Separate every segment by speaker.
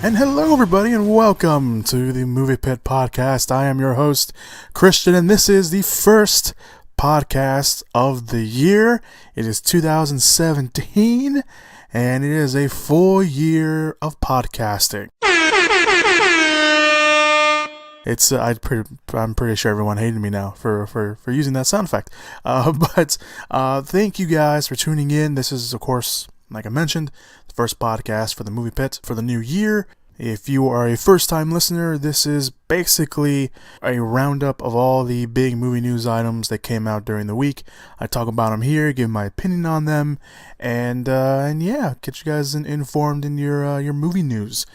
Speaker 1: And hello, everybody, and welcome to the Movie Pit Podcast. I am your host, Christian, and this is the first podcast of the year. It is 2017, and it is a full year of podcasting. I'm pretty sure everyone hated me now for using that sound effect. But thank you guys for tuning in. This is, of course, like I mentioned, the first podcast for the Movie Pit for the new year. If you are a first-time listener, this is basically a roundup of all the big movie news items that came out during the week. I talk about them here, give my opinion on them, and yeah, get you guys informed in your movie news.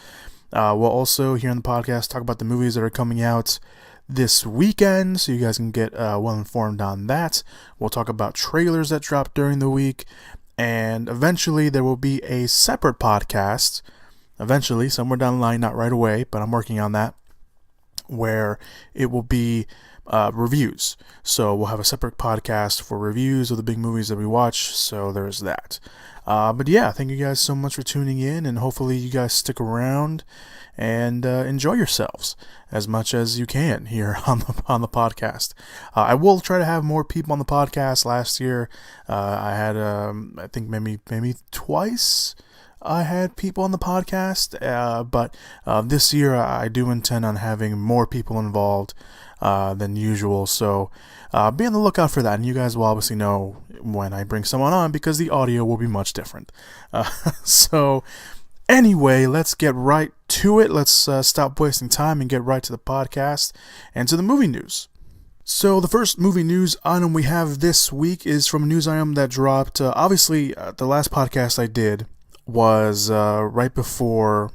Speaker 1: We'll also, here on the podcast, talk about the movies that are coming out this weekend, so you guys can get well informed on that. We'll talk about trailers that dropped during the week, and eventually there will be a separate podcast, eventually, somewhere down the line, not right away, but I'm working on that, where it will be reviews. So we'll have a separate podcast for reviews of the big movies that we watch, so there's that. But yeah, thank you guys so much for tuning in, and hopefully you guys stick around and enjoy yourselves as much as you can here on the podcast. I will try to have more people on the podcast. Last year, I had I think maybe twice I had people on the podcast, but this year I do intend on having more people involved than usual, so be on the lookout for that, and you guys will obviously know when I bring someone on, because the audio will be much different. So anyway, let's get right to it. Let's stop wasting time and get right to the podcast and to the movie news. So the first movie news item we have this week is from a news item that dropped, obviously the last podcast I did was right before,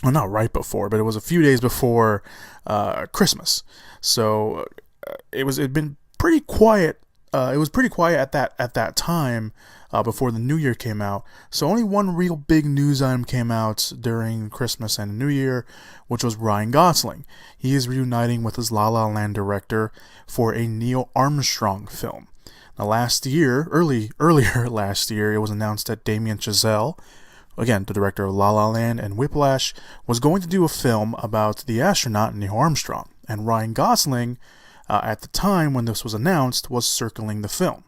Speaker 1: well, not right before, but it was a few days before Christmas. So it'd been pretty quiet. It was pretty quiet at that time before the New Year came out. So only one real big news item came out during Christmas and New Year, which was Ryan Gosling. He is reuniting with his La La Land director for a Neil Armstrong film. Now, earlier last year, it was announced that Damien Chazelle, again, the director of La La Land and Whiplash, was going to do a film about the astronaut Neil Armstrong. And Ryan Gosling, at the time when this was announced, was circling the film.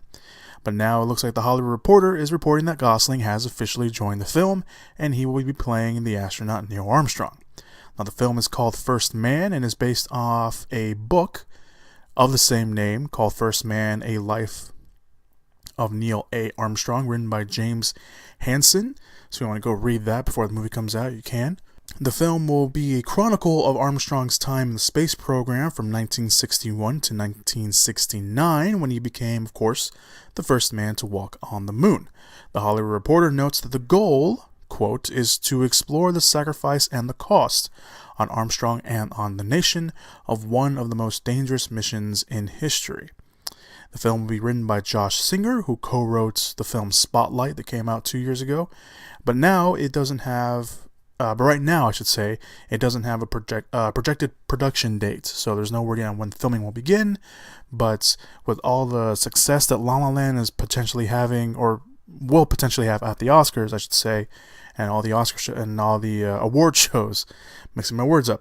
Speaker 1: But now it looks like the Hollywood Reporter is reporting that Gosling has officially joined the film, and he will be playing the astronaut Neil Armstrong. Now, the film is called First Man and is based off a book of the same name called First Man, A Life of Neil A. Armstrong, written by James Hansen. So if you want to go read that before the movie comes out, you can. The film will be a chronicle of Armstrong's time in the space program from 1961 to 1969, when he became, of course, the first man to walk on the moon. The Hollywood Reporter notes that the goal, quote, is to explore the sacrifice and the cost on Armstrong and on the nation of one of the most dangerous missions in history. The film will be written by Josh Singer, who co-wrote the film Spotlight that came out 2 years ago. But now it doesn't have, right now I should say, it doesn't have a projected production date. So there's no word on when filming will begin. But with all the success that La La Land is potentially having, or will potentially have at the Oscars, I should say, and all the Oscar and all the award shows, mixing my words up,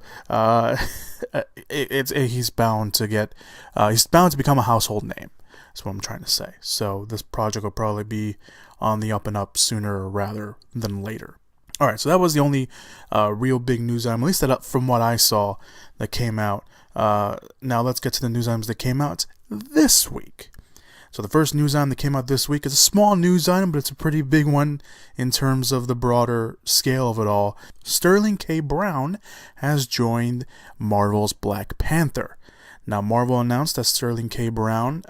Speaker 1: he's bound to become a household name. That's what I'm trying to say. So this project will probably be on the up and up sooner rather than later. All right, so that was the only real big news item, at least that from what I saw, that came out. Now let's get to the news items that came out this week. So the first news item that came out this week is a small news item, but it's a pretty big one in terms of the broader scale of it all. Sterling K. Brown has joined Marvel's Black Panther. Now, Marvel announced that Sterling K. Brown,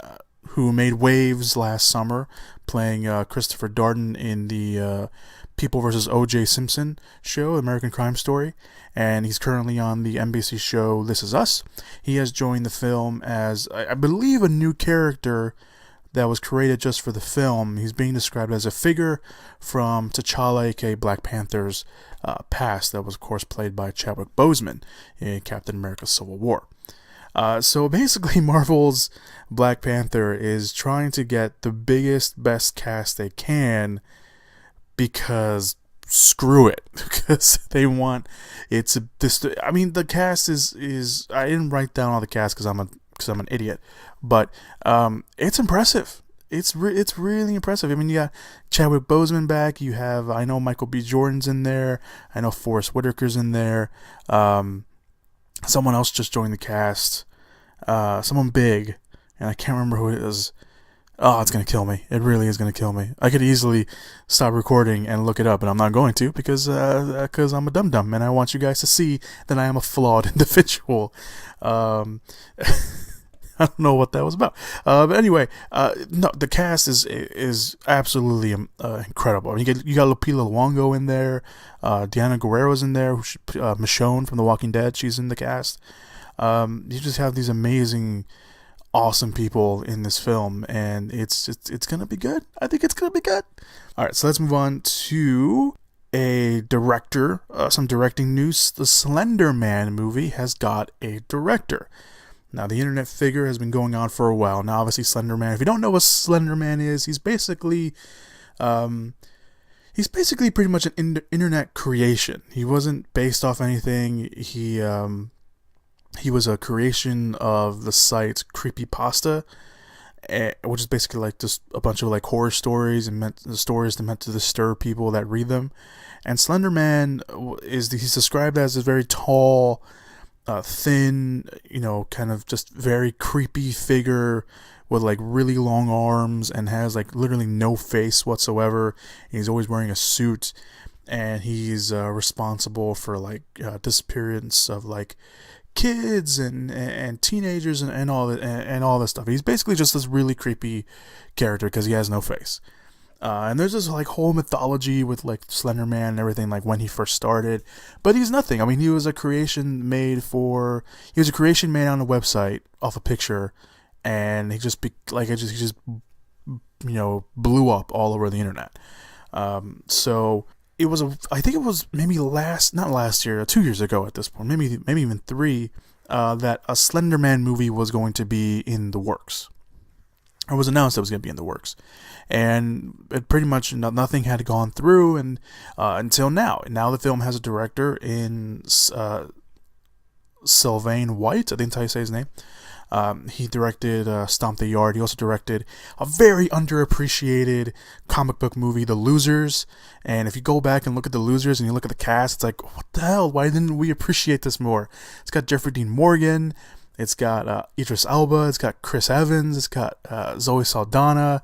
Speaker 1: who made waves last summer playing Christopher Darden in the People vs. O.J. Simpson show, American Crime Story, and he's currently on the NBC show This Is Us. He has joined the film as, I believe, a new character that was created just for the film. He's being described as a figure from T'Challa, aka Black Panther's past, that was, of course, played by Chadwick Boseman in Captain America Civil War. So basically, Marvel's Black Panther is trying to get the biggest, best cast they can, because screw it, because they want it's this. I mean, the cast is I didn't write down all the cast because I'm an idiot, but it's impressive. It's really impressive. I mean, you got Chadwick Boseman back. You have, I know Michael B. Jordan's in there. I know Forrest Whitaker's in there. Someone else just joined the cast. Someone big, and I can't remember who it is. Oh, it's going to kill me. It really is going to kill me. I could easily stop recording and look it up, and I'm not going to because I'm a dum-dum, and I want you guys to see that I am a flawed individual. I don't know what that was about. But anyway, no, the cast is absolutely incredible. I mean, you got Lupita Nyong'o in there. Diana Guerrero's in there. Michonne from The Walking Dead, she's in the cast. You just have these amazing, awesome people in this film, and it's gonna be good. I think it's gonna be good. All right, so let's move on to a director. Some directing news. The Slenderman movie has got a director. Now, the internet figure has been going on for a while. Now, obviously, Slenderman, if you don't know what Slenderman is, he's basically pretty much an internet creation. He wasn't based off anything. He was a creation of the site Creepypasta, which is basically like just a bunch of like horror stories and stories meant to disturb people that read them. And Slenderman he's described as a very tall, thin, kind of just very creepy figure with like really long arms and has like literally no face whatsoever. He's always wearing a suit, and he's responsible for like disappearance of like kids and teenagers and all that and all this stuff. He's basically just this really creepy character because he has no face. And there's this like whole mythology with like Slenderman and everything, like when he first started, but he's nothing. I mean, he was a creation made on a website off a picture, and he just blew up all over the internet. So it was I think it was maybe not last year, 2 years ago at this point, maybe even 3, that a Slenderman movie was going to be in the works. It was announced it was going to be in the works, and it pretty much nothing had gone through, and until now. Now the film has a director in Sylvain White, I think that's how you say his name. He directed Stomp the Yard. He also directed a very underappreciated comic book movie, The Losers. And if you go back and look at The Losers and you look at the cast, it's like, what the hell? Why didn't we appreciate this more? It's got Jeffrey Dean Morgan. It's got Idris Elba. It's got Chris Evans. It's got Zoe Saldana.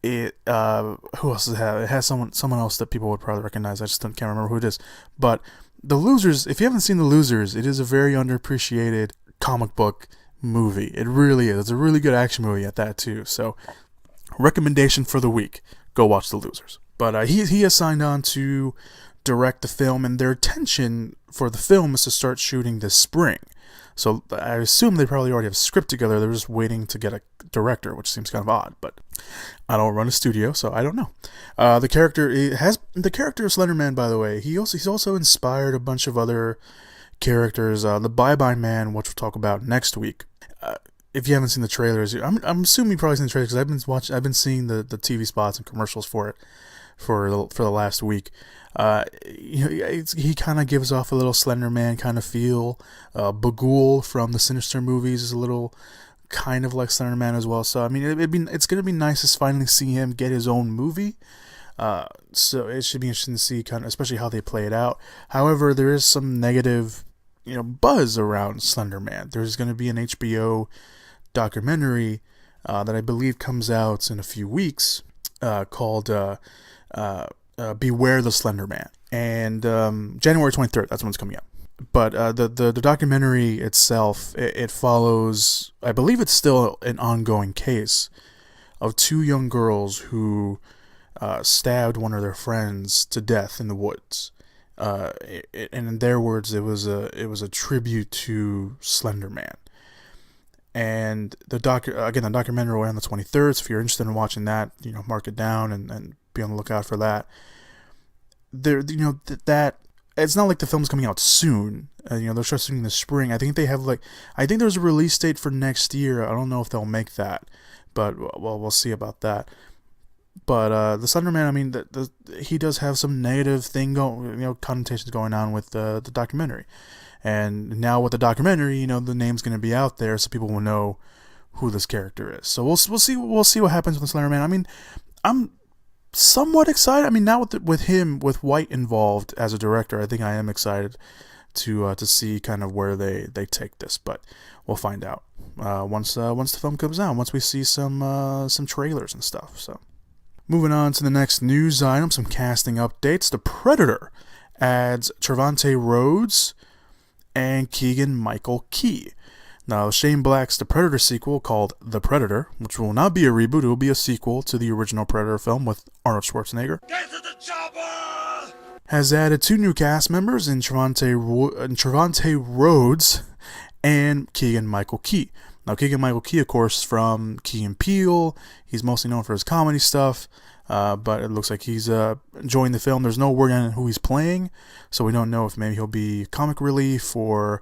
Speaker 1: Who else does it have? It has someone else that people would probably recognize. I just can't remember who it is. But The Losers, if you haven't seen The Losers, it is a very underappreciated comic book movie. It really is. It's a really good action movie at that too. So, recommendation for the week: go watch The Losers. But he has signed on to direct the film, and their intention for the film is to start shooting this spring. So I assume they probably already have a script together. They're just waiting to get a director, which seems kind of odd. But I don't run a studio, so I don't know. The character of Slenderman, by the way, he's also inspired a bunch of other characters. The Bye Bye Man, which we'll talk about next week. If you haven't seen the trailers, I'm assuming you've probably seen the trailers because I've been seeing the TV spots and commercials for it for the last week. He kind of gives off a little Slenderman kind of feel. Bagul from the Sinister movies is a little kind of like Slenderman as well. So I mean, it's gonna be nice to finally see him get his own movie. So it should be interesting to see especially how they play it out. However, there is some negative, buzz around Slenderman. There's going to be an HBO documentary that I believe comes out in a few weeks called Beware the Slenderman, and January 23rd, that's when it's coming out. But the documentary itself, it follows, I believe it's still an ongoing case of 2 young girls who stabbed one of their friends to death in the woods. And in their words, it was a tribute to Slenderman. And the documentary will end on the 23rd. So if you're interested in watching that, mark it down and be on the lookout for that. That it's not like the film's coming out soon. They're start shooting in the spring. I think there's a release date for next year. I don't know if they'll make that, but we'll see about that. But the Slenderman, I mean, he does have some negative connotations going on with the documentary. And now with the documentary, the name's going to be out there, so people will know who this character is. So we'll see what happens with the Slenderman. I mean, I'm somewhat excited. I mean, now with White involved as a director, I think I am excited to see kind of where they take this. But we'll find out once the film comes out. Once we see some trailers and stuff. So moving on to the next news item, some casting updates. The Predator adds Trevante Rhodes and Keegan-Michael Key. Now, Shane Black's The Predator sequel, called The Predator, which will not be a reboot, it will be a sequel to the original Predator film with Arnold Schwarzenegger,
Speaker 2: Get to the chopper!
Speaker 1: has added 2 new cast members in Trevante Rhodes and Keegan-Michael Key. Now, Keegan-Michael Key, of course, from Key and Peele. He's mostly known for his comedy stuff, but it looks like he's enjoying the film. There's no word on who he's playing, so we don't know if maybe he'll be comic relief or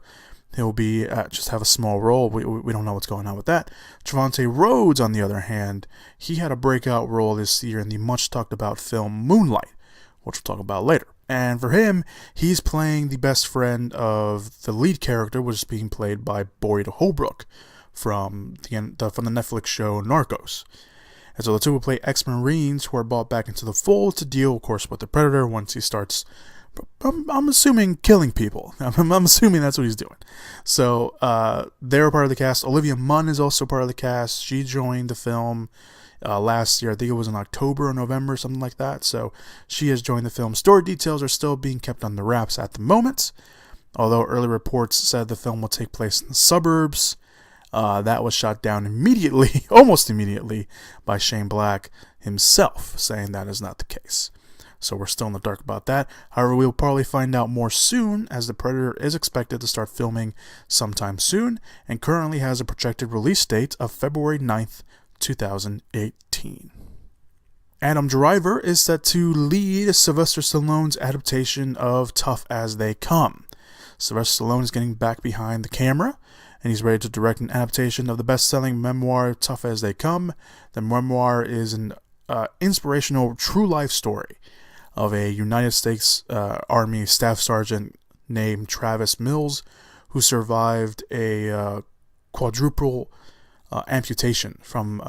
Speaker 1: he'll be just have a small role. We don't know what's going on with that. Trevante Rhodes, on the other hand, he had a breakout role this year in the much talked about film Moonlight, which we'll talk about later. And for him, he's playing the best friend of the lead character, which is being played by Boyd Holbrook from the Netflix show Narcos. And so the two will play ex-Marines who are brought back into the fold to deal, of course, with the Predator once he starts, I'm assuming, killing people. I'm assuming that's what he's doing. So they're part of the cast. Olivia Munn is also part of the cast. She joined the film last year. I think it was in October or November, something like that. So she has joined the film. Story details are still being kept under wraps at the moment, although early reports said the film will take place in the suburbs. That was shot down immediately, almost immediately, by Shane Black himself, saying that is not the case. So we're still in the dark about that. However, we'll probably find out more soon, as The Predator is expected to start filming sometime soon, and currently has a projected release date of February 9th, 2018. Adam Driver is set to lead Sylvester Stallone's adaptation of Tough as They Come. Sylvester Stallone is getting back behind the camera, and he's ready to direct an adaptation of the best-selling memoir Tough as They Come. The memoir is an inspirational true-life story of a United States Army staff sergeant named Travis Mills, who survived a quadruple amputation from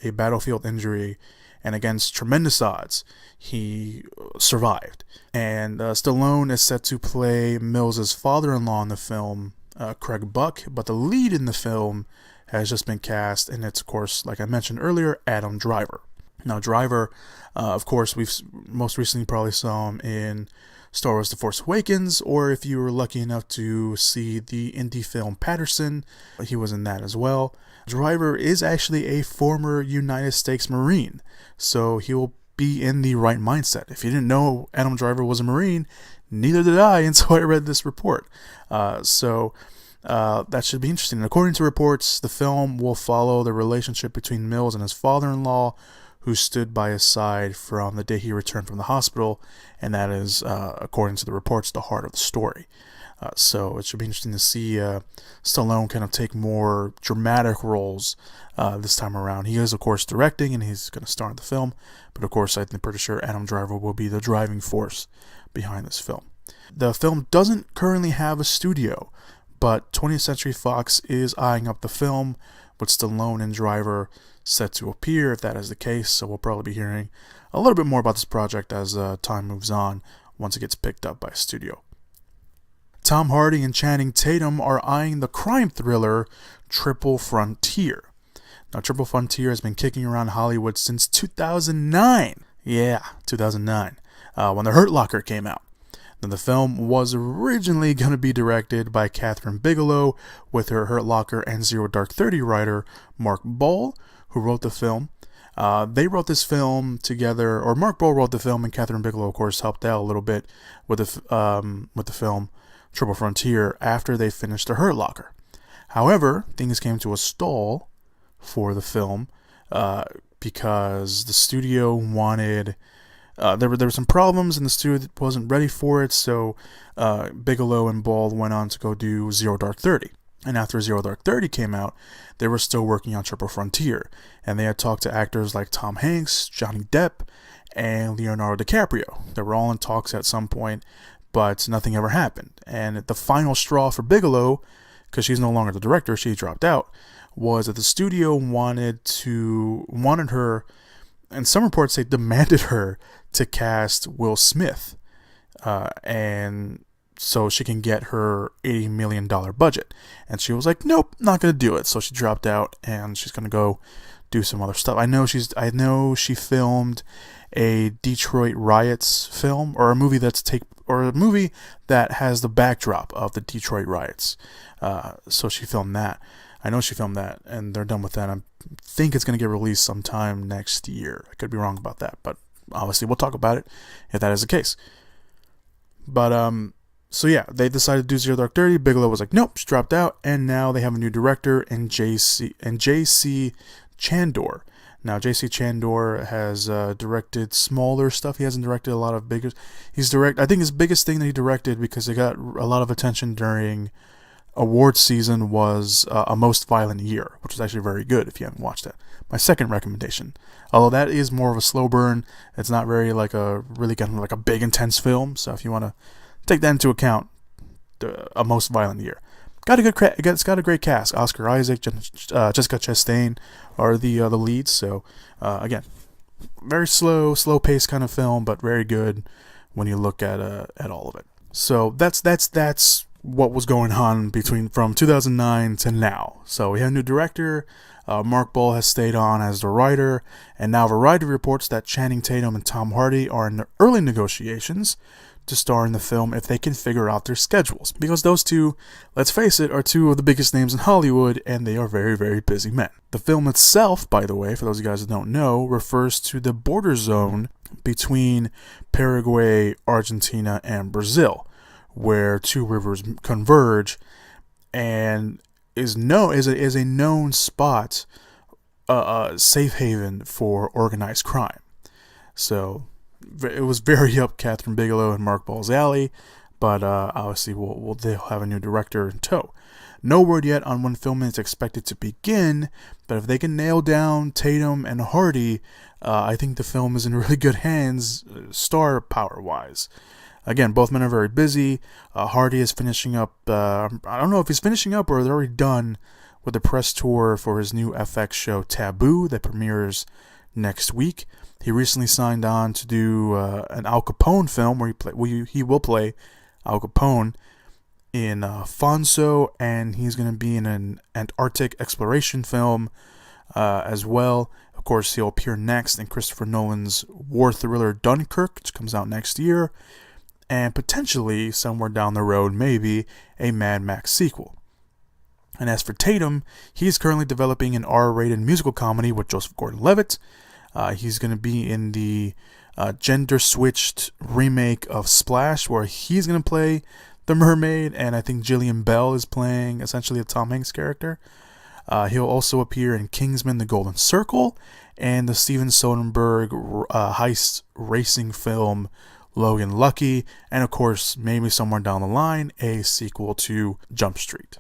Speaker 1: a battlefield injury, and against tremendous odds, he survived. And Stallone is set to play Mills' father-in-law in the film, Craig Buck, but the lead in the film has just been cast, and it's, of course, like I mentioned earlier, Adam Driver. Now, Driver, of course, we've most recently probably saw him in Star Wars The Force Awakens, or if you were lucky enough to see the indie film Patterson, he was in that as well. Driver is actually a former United States Marine, so he will be in the right mindset. If you didn't know Adam Driver was a Marine, neither did I until I read this report. So that should be interesting. And according to reports, the film will follow the relationship between Mills and his father-in-law, who stood by his side from the day he returned from the hospital, and that is, according to the reports, the heart of the story. So it should be interesting to see Stallone kind of take more dramatic roles this time around. He is, of course, directing, and he's going to star in the film, but of course, I'm pretty sure Adam Driver will be the driving force behind this film. The film doesn't currently have a studio, but 20th Century Fox is eyeing up the film, with Stallone and Driver set to appear, if that is the case. So we'll probably be hearing a little bit more about this project as time moves on, once it gets picked up by a studio. Tom Hardy and Channing Tatum are eyeing the crime thriller Triple Frontier. Now, Triple Frontier has been kicking around Hollywood since 2009. Yeah, 2009, when The Hurt Locker came out. Now, the film was originally going to be directed by Kathryn Bigelow, with her Hurt Locker and Zero Dark 30 writer Mark Ball, who wrote the film. They wrote this film together, or Mark Ball wrote the film, and Kathryn Bigelow, of course, helped out a little bit with the film Triple Frontier after they finished The Hurt Locker. However, things came to a stall for the film because the studio wanted... there were some problems, and the studio wasn't ready for it, so Bigelow and Ball went on to go do Zero Dark 30. And after Zero Dark 30 came out, they were still working on Triple Frontier. And they had talked to actors like Tom Hanks, Johnny Depp, and Leonardo DiCaprio. They were all in talks at some point, but nothing ever happened. And the final straw for Bigelow, because she's no longer the director, she dropped out, was that the studio wanted her, and some reports say demanded her to cast Will Smith, and so she can get her $80 million budget. And she was like, nope, not going to do it. So she dropped out, and she's going to go do some other stuff. I know she filmed a Detroit riots film, or a movie that has the backdrop of the Detroit riots. So she filmed that. I know she filmed that, and they're done with that. I think it's going to get released sometime next year. I could be wrong about that, but obviously we'll talk about it if that is the case. But so yeah, they decided to do Zero Dark 30. Bigelow was like, nope, she dropped out, and now they have a new director in J.C. Chandor. Now, J.C. Chandor has directed smaller stuff. He hasn't directed a lot of bigger. I think his biggest thing that he directed, because it got a lot of attention during awards season, was A Most Violent Year, which is actually very good if you haven't watched it. My second recommendation. Although that is more of a slow burn. It's not very like a big intense film. So if you want to take that into account, A Most Violent Year. It's got a great cast. Oscar Isaac, Jessica Chastain are the leads. So again, very slow paced kind of film, but very good when you look at all of it. So that's what was going on from 2009 to now. So we have a new director. Mark Ball has stayed on as the writer, and now Variety reports that Channing Tatum and Tom Hardy are in the early negotiations to star in the film if they can figure out their schedules. Because those two, let's face it, are two of the biggest names in Hollywood, and they are very, very busy men. The film itself, by the way, for those of you guys that don't know, refers to the border zone between Paraguay, Argentina, and Brazil, where two rivers converge, and is a known spot, safe haven for organized crime. So it was very up Catherine Bigelow and Mark Ball's alley, but obviously they'll have a new director in tow. No word yet on when filming is expected to begin, but if they can nail down Tatum and Hardy, I think the film is in really good hands, star power wise. Again, both men are very busy. Hardy is finishing up, I don't know if he's finishing up or they're already done with the press tour for his new FX show Taboo that premieres next week. He recently signed on to do an Al Capone film where he will play Al Capone in Fonso, and he's going to be in an Antarctic exploration film as well. Of course, he'll appear next in Christopher Nolan's war thriller Dunkirk, which comes out next year, and potentially somewhere down the road, maybe a Mad Max sequel. And as for Tatum, he's currently developing an R-rated musical comedy with Joseph Gordon-Levitt. He's going to be in the gender-switched remake of Splash, where he's going to play the mermaid, and I think Jillian Bell is playing essentially a Tom Hanks character. He'll also appear in Kingsman: The Golden Circle and the Steven Soderbergh heist racing film Logan Lucky, and of course, maybe somewhere down the line, a sequel to Jump Street.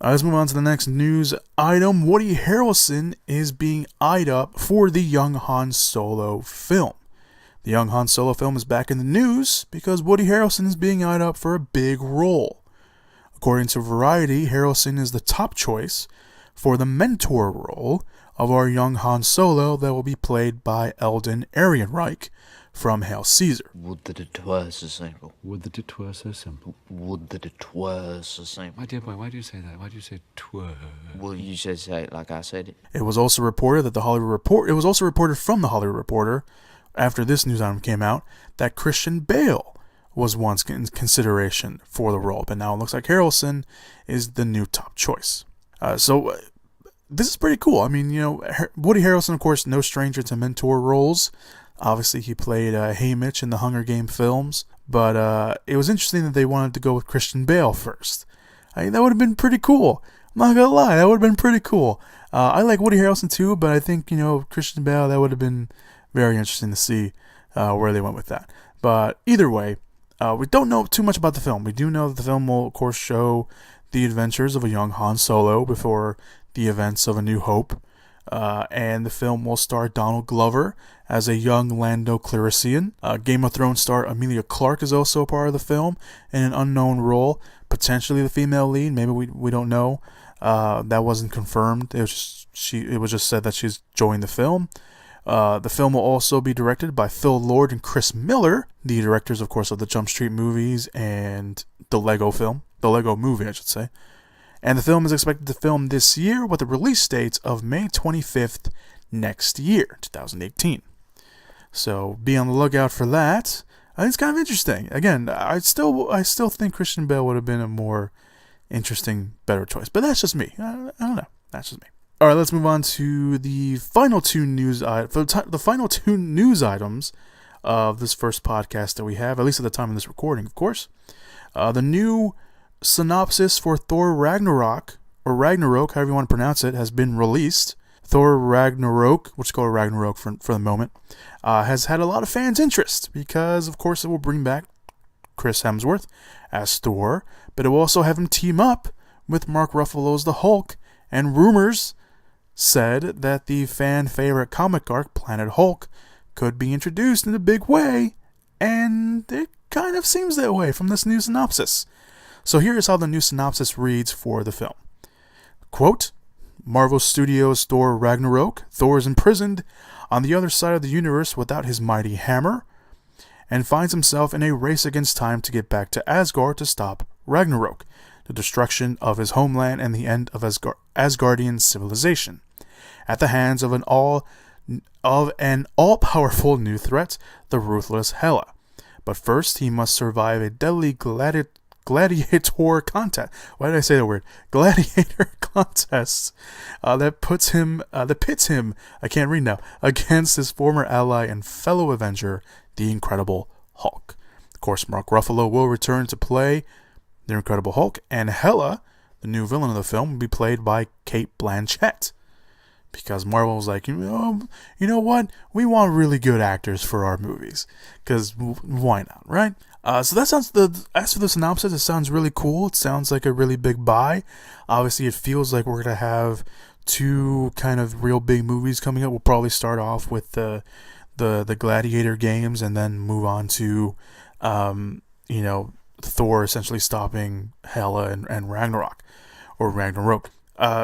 Speaker 1: Let's move on to the next news item. Woody Harrelson is being eyed up for the Young Han Solo film. The Young Han Solo film is back in the news because Woody Harrelson is being eyed up for a big role. According to Variety, Harrelson is the top choice for the mentor role of our young Han Solo that will be played by Eldon Ehrenreich from Hail Caesar.
Speaker 2: Would that it were so simple.
Speaker 3: Would that it were so simple.
Speaker 2: Would that it were so simple.
Speaker 3: My dear boy, why do you say that? Why do you say twere?
Speaker 2: Well, you should say it like I said it.
Speaker 1: It was also reported from the Hollywood Reporter after this news item came out that Christian Bale was once in consideration for the role, but now it looks like Harrelson is the new top choice. So this is pretty cool. I mean, Woody Harrelson, of course, no stranger to mentor roles. Obviously, he played Haymitch in the Hunger Games films, but it was interesting that they wanted to go with Christian Bale first. I think that would have been pretty cool. I'm not gonna lie, that would have been pretty cool. I like Woody Harrelson too, but I think Christian Bale, that would have been very interesting to see where they went with that. But either way, we don't know too much about the film. We do know that the film will, of course, show the adventures of a young Han Solo before the events of A New Hope. And the film will star Donald Glover as a young Lando Calrissian. Game of Thrones star Emilia Clarke is also a part of the film in an unknown role, potentially the female lead. Maybe we don't know. That wasn't confirmed. It was just said that she's joined the film. The film will also be directed by Phil Lord and Chris Miller, the directors, of course, of the Jump Street movies and the Lego movie, I should say. And the film is expected to film this year with a release date of May 25th next year, 2018. So be on the lookout for that. I think it's kind of interesting. Again, I still think Christian Bale would have been a more interesting, better choice. But that's just me. I don't know. That's just me. All right, let's move on to the final two news items of this first podcast that we have, at least at the time of this recording, of course. The new synopsis for Thor Ragnarok, or Ragnarok, however you want to pronounce it, has been released. Thor Ragnarok, which is called Ragnarok for the moment, has had a lot of fans' interest because, of course, it will bring back Chris Hemsworth as Thor, but it will also have him team up with Mark Ruffalo's The Hulk, and rumors said that the fan-favorite comic arc, Planet Hulk, could be introduced in a big way, and it kind of seems that way from this new synopsis. So here is how the new synopsis reads for the film. Quote, Marvel Studios' Thor Ragnarok, Thor is imprisoned on the other side of the universe without his mighty hammer, and finds himself in a race against time to get back to Asgard to stop Ragnarok, the destruction of his homeland and the end of Asgardian civilization, at the hands of an all-powerful new threat, the ruthless Hela. But first, he must survive a deadly gladiator contest. Why did I say that word? Gladiator contest that pits him. I can't read now. Against his former ally and fellow Avenger, the Incredible Hulk. Of course, Mark Ruffalo will return to play the Incredible Hulk, and Hela, the new villain of the film, will be played by Cate Blanchett. Because Marvel was like, you know what? We want really good actors for our movies. Because why not, right? So that sounds, as for the synopsis, it sounds really cool. It sounds like a really big buy. Obviously, it feels like we're going to have two kind of real big movies coming up. We'll probably start off with the Gladiator games and then move on to, Thor essentially stopping Hela and Ragnarok, or Ragnarok.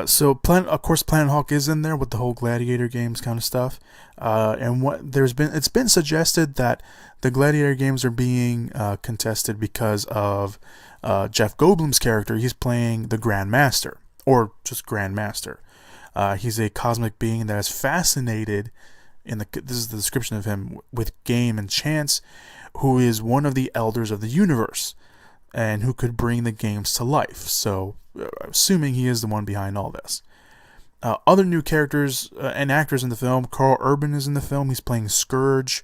Speaker 1: So of course, Planet Hulk is in there with the whole Gladiator games kind of stuff. And it's been suggested that the Gladiator games are being contested because of Jeff Goldblum's character. He's playing the Grandmaster, or just Grandmaster. He's a cosmic being that is fascinated this is the description of him, with game and chance, who is one of the elders of the universe, and who could bring the games to life. So, assuming he is the one behind all this. Other new characters and actors in the film. Carl Urban is in the film. He's playing Scourge,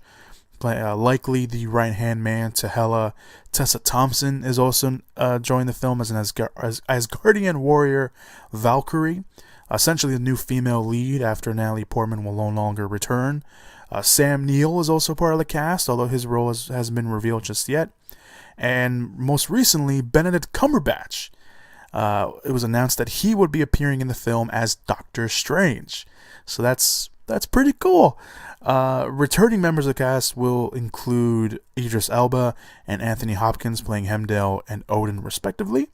Speaker 1: likely the right-hand man to Hela. Tessa Thompson is also joined the film as an Asgardian warrior, Valkyrie. Essentially the new female lead after Natalie Portman will no longer return. Sam Neill is also part of the cast, although his role hasn't been revealed just yet. And most recently, Benedict Cumberbatch. It was announced that he would be appearing in the film as Doctor Strange. So that's pretty cool. Returning members of the cast will include Idris Elba and Anthony Hopkins playing Heimdall and Odin respectively.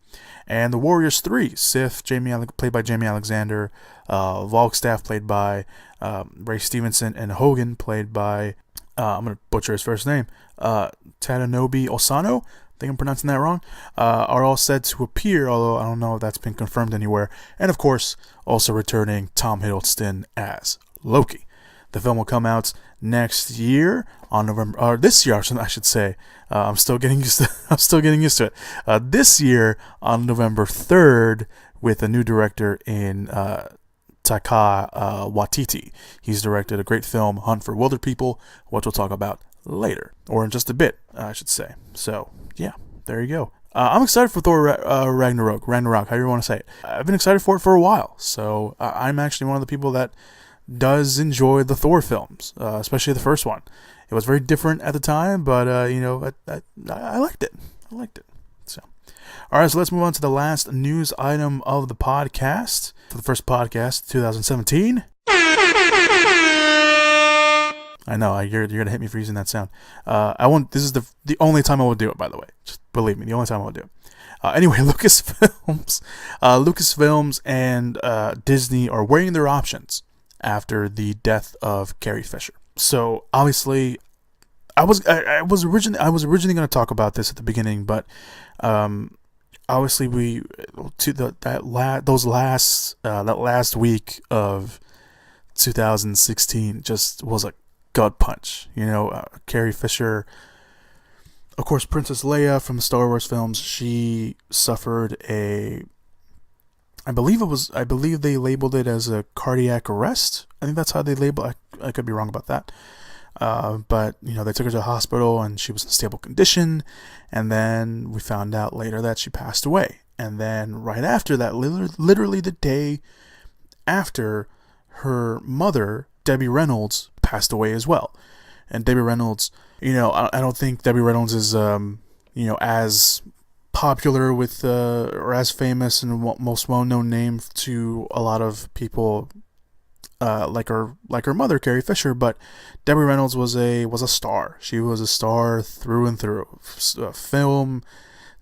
Speaker 1: And the Warriors 3, Sif, played by Jamie Alexander, Volkstaff played by Ray Stevenson, and Hogan played by, I'm going to butcher his first name, Tadanobu Osano, I think I'm pronouncing that wrong, are all said to appear, although I don't know if that's been confirmed anywhere. And of course, also returning Tom Hiddleston as Loki. The film will come out next year on November, or this year, I should say. I'm still getting used to it. This year on November 3rd, with a new director in Taika Waititi. He's directed a great film, Hunt for Wilder People, which we'll talk about later, or in just a bit, I should say. So yeah, there you go. I'm excited for Thor Ragnarok, however you want to say it. I've been excited for it for a while, so I'm actually one of the people that does enjoy the Thor films, especially the first one. It was very different at the time, but I liked it. So, All right, so let's move on to the last news item of the podcast. For the first podcast, 2017. I know you're gonna hit me for using that sound. I won't. This is the only time I will do it. By the way, just believe me, the only time I will do it. Anyway, Lucasfilms and Disney are weighing their options after the death of Carrie Fisher. So obviously, I was originally going to talk about this at the beginning, but obviously that last week of 2016 just was a gut punch. Carrie Fisher, of course, Princess Leia from the Star Wars films. She suffered I believe they labeled it as a cardiac arrest. I think that's how they label it. I could be wrong about that. But they took her to the hospital and she was in stable condition. And then we found out later that she passed away. And then right after that, literally the day after, her mother, Debbie Reynolds, passed away as well. And Debbie Reynolds, I don't think Debbie Reynolds is, as popular with or as famous and most well-known name to a lot of people like her mother, Carrie Fisher. But Debbie Reynolds was a star. She was a star through and through. Film,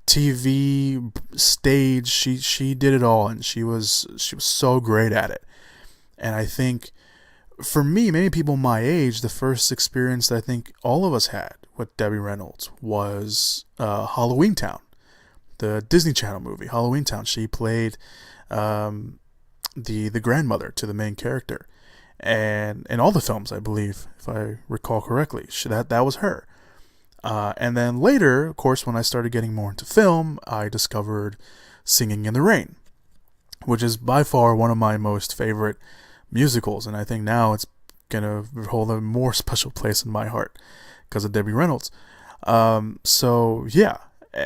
Speaker 1: TV, stage. She did it all, and she was so great at it. And I think for me, many people my age, the first experience that I think all of us had with Debbie Reynolds was Halloween Town. The Disney Channel movie, Halloween Town. She played the grandmother to the main character, and in all the films, I believe, if I recall correctly, that was her. And then later, of course, when I started getting more into film, I discovered Singing in the Rain, which is by far one of my most favorite musicals, and I think now it's gonna hold a more special place in my heart because of Debbie Reynolds. So yeah.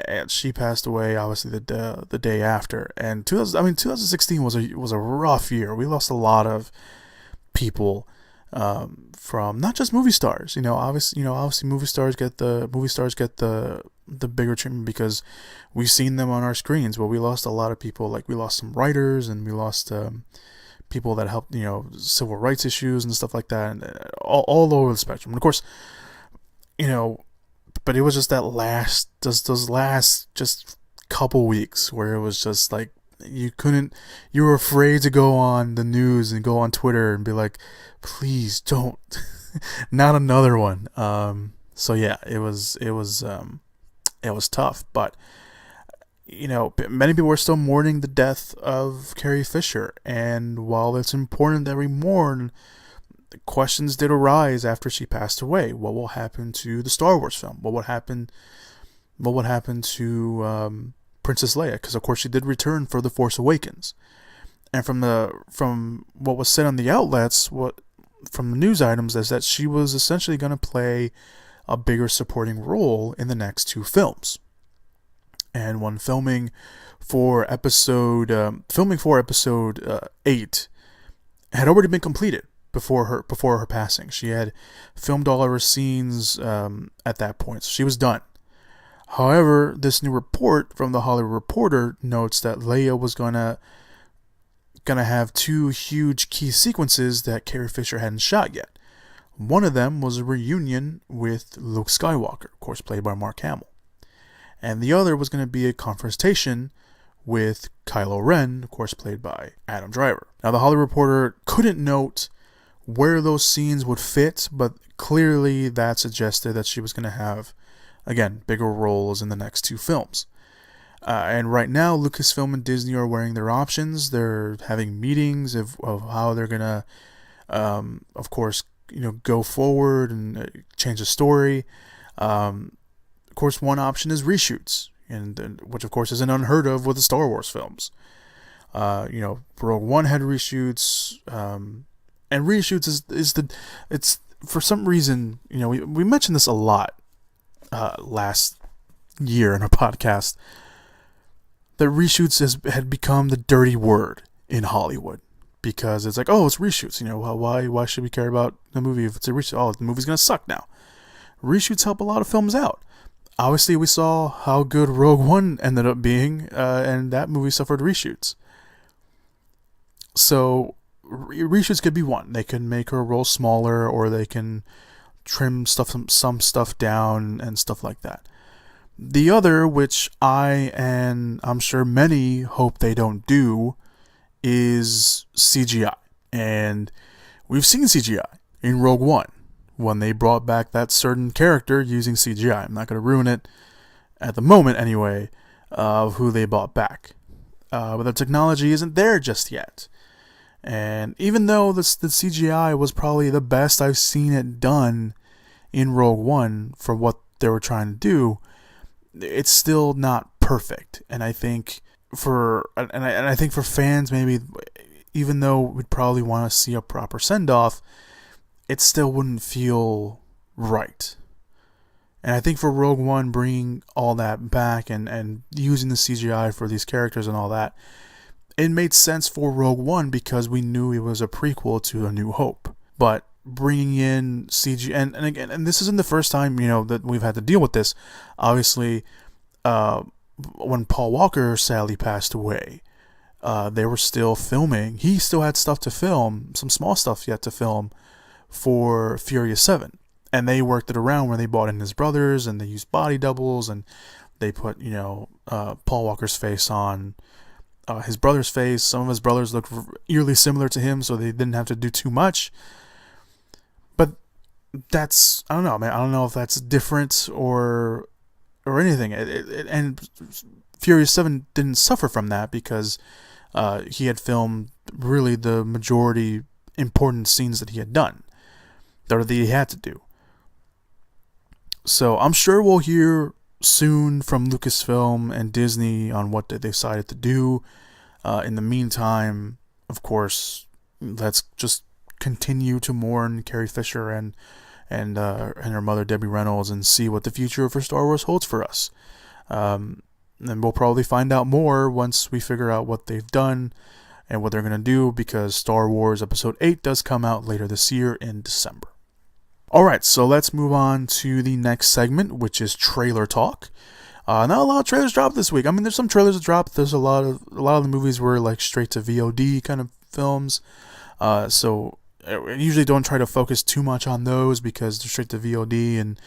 Speaker 1: And she passed away, obviously, the day after. And 2016 was a rough year. We lost a lot people from not just movie stars. Obviously movie stars get the bigger treatment because we've seen them on our screens. But we lost a lot of people. Like we lost some writers, and we lost people that helped civil rights issues and stuff like that, and all over the spectrum. And of course, but it was just those last couple weeks where it was just like you were afraid to go on the news and go on Twitter and be like, please don't, not another one. So yeah, it was tough, but many people are still mourning the death of Carrie Fisher, and while it's important that we mourn, questions did arise after she passed away. What will happen to the Star Wars film? What would happen to Princess Leia? Because of course she did return for The Force Awakens, and from what was said on the outlets, from the news items, is that she was essentially going to play a bigger supporting role in the next two films. And when filming for episode 8 had already been completed before her passing. She had filmed all of her scenes at that point, so she was done. However, this new report from the Hollywood Reporter notes that Leia was gonna have two huge key sequences that Carrie Fisher hadn't shot yet. One of them was a reunion with Luke Skywalker, of course played by Mark Hamill, and the other was going to be a confrontation with Kylo Ren, of course played by Adam Driver. Now the Hollywood Reporter couldn't note where those scenes would fit, but clearly that suggested that she was going to have, again, bigger roles in the next two films. And right now, Lucasfilm and Disney are weighing their options. They're having meetings of how they're going to, of course, go forward and change the story. Of course, one option is reshoots, and which of course isn't unheard of with the Star Wars films. Rogue One had reshoots. And reshoots it's for some reason, we mentioned this a lot last year in our podcast, that reshoots had become the dirty word in Hollywood, because it's like, oh, it's reshoots. Why should we care about the movie if it's a reshoot? Oh, the movie's gonna suck now. Reshoots help a lot of films out. obviously we saw how good Rogue One ended up being, and that movie suffered reshoots. So reshoots could be one. They can make her role smaller, or they can trim some stuff down and stuff like that. The other, which I and I'm sure many hope they don't do, is CGI. And we've seen CGI in Rogue One when they brought back that certain character using CGI. I'm not going to ruin it at the moment anyway, of who they brought back. But the technology isn't there just yet. And even though the CGI was probably the best I've seen it done in Rogue One for what they were trying to do, it's still not perfect. And I think I think for fans, maybe even though we'd probably want to see a proper send-off, it still wouldn't feel right. And I think for Rogue One, bringing all that back and using the CGI for these characters and all that, it made sense for Rogue One because we knew it was a prequel to A New Hope. But bringing in CG, and again, and this isn't the first time, that we've had to deal with this. Obviously, when Paul Walker sadly passed away, they were still filming. He still had stuff to film, some small stuff yet to film for Furious 7. And they worked it around where they brought in his brothers and they used body doubles and they put, Paul Walker's face on his brother's face. Some of his brothers looked eerily similar to him, so they didn't have to do too much. But that's, I don't know, man. I don't know if that's different or anything. And Furious 7 didn't suffer from that because he had filmed really the majority important scenes that he had done, that he had to do. So I'm sure we'll hear soon from Lucasfilm and Disney on what they decided to do. In the meantime, of course, let's just continue to mourn Carrie Fisher and her mother Debbie Reynolds and see what the future for Star Wars holds for us. And we'll probably find out more once we figure out what they've done and what they're going to do, because Star Wars Episode 8 does come out later this year in December. Alright, so let's move on to the next segment, which is trailer talk. Not a lot of trailers dropped this week. I mean, there's some trailers that dropped. There's a lot of the movies were like straight to VOD kind of films. So I usually don't try to focus too much on those because they're straight to VOD, and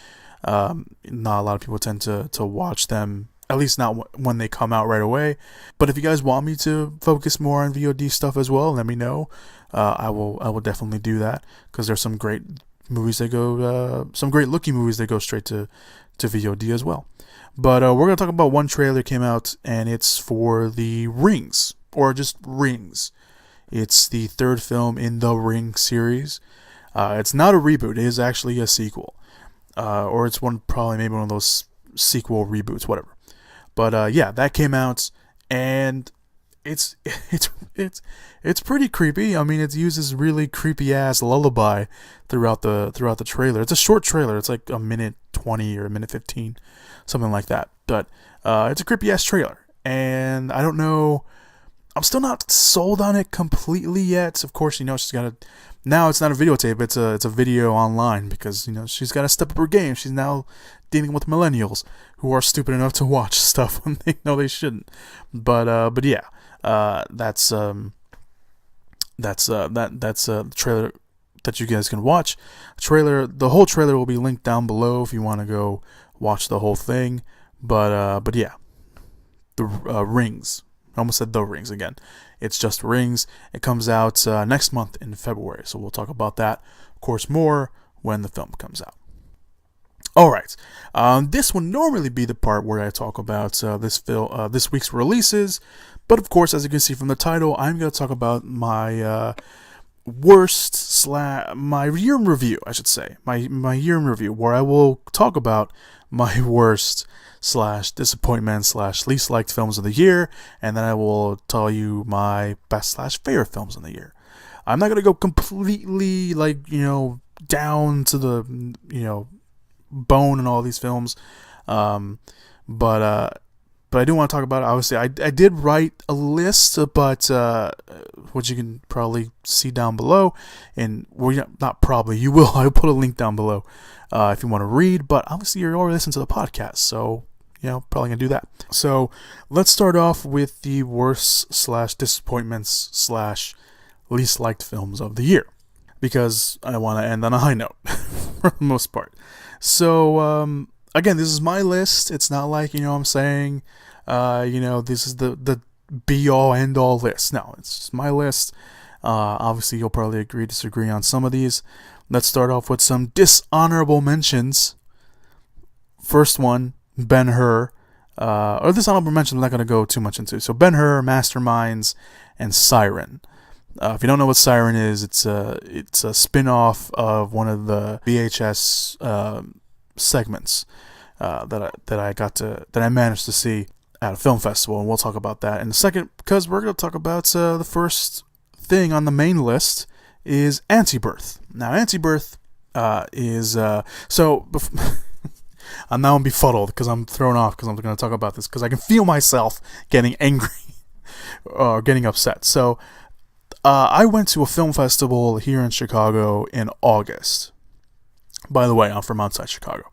Speaker 1: not a lot of people tend to watch them, at least not when they come out right away. But if you guys want me to focus more on VOD stuff as well, let me know. I will definitely do that, because there's some great movies that go, some great looking movies that go straight to VOD as well. But we're going to talk about one trailer that came out, and it's for the Rings, or just Rings. It's the third film in the Ring series. It's not a reboot. It is actually a sequel. Or it's maybe one of those sequel reboots, whatever. But yeah, that came out, and it's pretty creepy. I mean, it uses really creepy ass lullaby throughout the trailer. It's a short trailer. It's like a minute 20 or a minute 15, something like that. But it's a creepy ass trailer, and I don't know. I'm still not sold on it completely yet. Of course, she's got to. Now it's not a videotape. It's a video online, because she's got to step up her game. She's now dealing with millennials who are stupid enough to watch stuff when they know they shouldn't. But yeah, that's the trailer that you guys can watch. The whole trailer will be linked down below if you want to go watch the whole thing. But yeah, the Rings. I almost said The Rings again. It's just Rings. It comes out next month in February, so we'll talk about that, of course, more when the film comes out. Alright, this would normally be the part where I talk about this week's releases, but of course, as you can see from the title, I'm going to talk about my my year in review, I should say. My year in review, where I will talk about my worst / disappointment / least liked films of the year, and then I will tell you my best / favorite films of the year. I'm not going to go completely, down to the, bone in all these films, but but I do want to talk about it. Obviously, I did write a list, but which you can probably see down below, and well, not probably, you will. I'll put a link down below if you want to read. But obviously, you're already listening to the podcast, so probably gonna do that. So let's start off with the worst / disappointments / least liked films of the year, because I want to end on a high note for the most part. So again, this is my list. It's not like, I'm saying, this is the be-all, end-all list. No, it's just my list. Obviously, you'll probably disagree on some of these. Let's start off with some dishonorable mentions. First one, Ben-Hur. Or dishonorable mentions I'm not going to go too much into. So Ben-Hur, Masterminds, and Siren. If you don't know what Siren is, it's a spin-off of one of the VHS segments that I managed to see at a film festival, and we'll talk about that in a second, because we're going to talk about the first thing on the main list is Antibirth. Now, Antibirth is so. I'm now befuddled because I'm thrown off because I'm going to talk about this because I can feel myself getting angry or getting upset. So I went to a film festival here in Chicago in August. By the way, I'm from outside Chicago.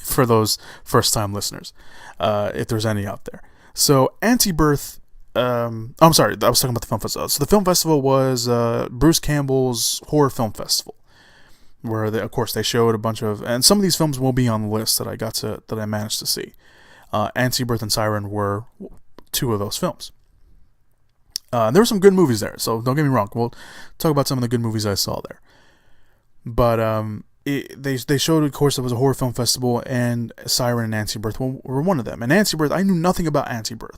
Speaker 1: For those first-time listeners, if there's any out there. So Antibirth, I'm sorry, I was talking about the film festival. So the film festival was Bruce Campbell's horror film festival, where of course they showed a bunch of, and some of these films will be on the list that I managed to see. Antibirth and Siren were two of those films. There were some good movies there, so don't get me wrong. We'll talk about some of the good movies I saw there. But they showed, of course, it was a horror film festival, and Siren and Antibirth were one of them. And Antibirth, I knew nothing about Antibirth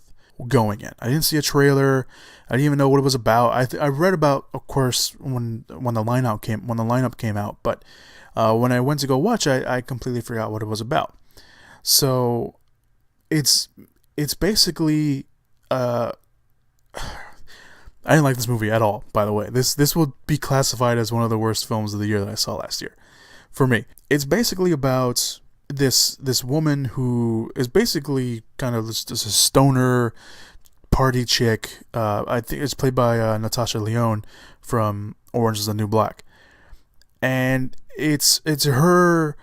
Speaker 1: going in. I didn't see a trailer. I didn't even know what it was about. I read about, of course, when the lineup came out. But when I went to go watch, I completely forgot what it was about. So it's basically. I didn't like this movie at all, by the way. This will be classified as one of the worst films of the year that I saw last year. For me. It's basically about this woman who is basically kind of just a stoner party chick. I think it's played by Natasha Lyonne from Orange is the New Black. And it's her,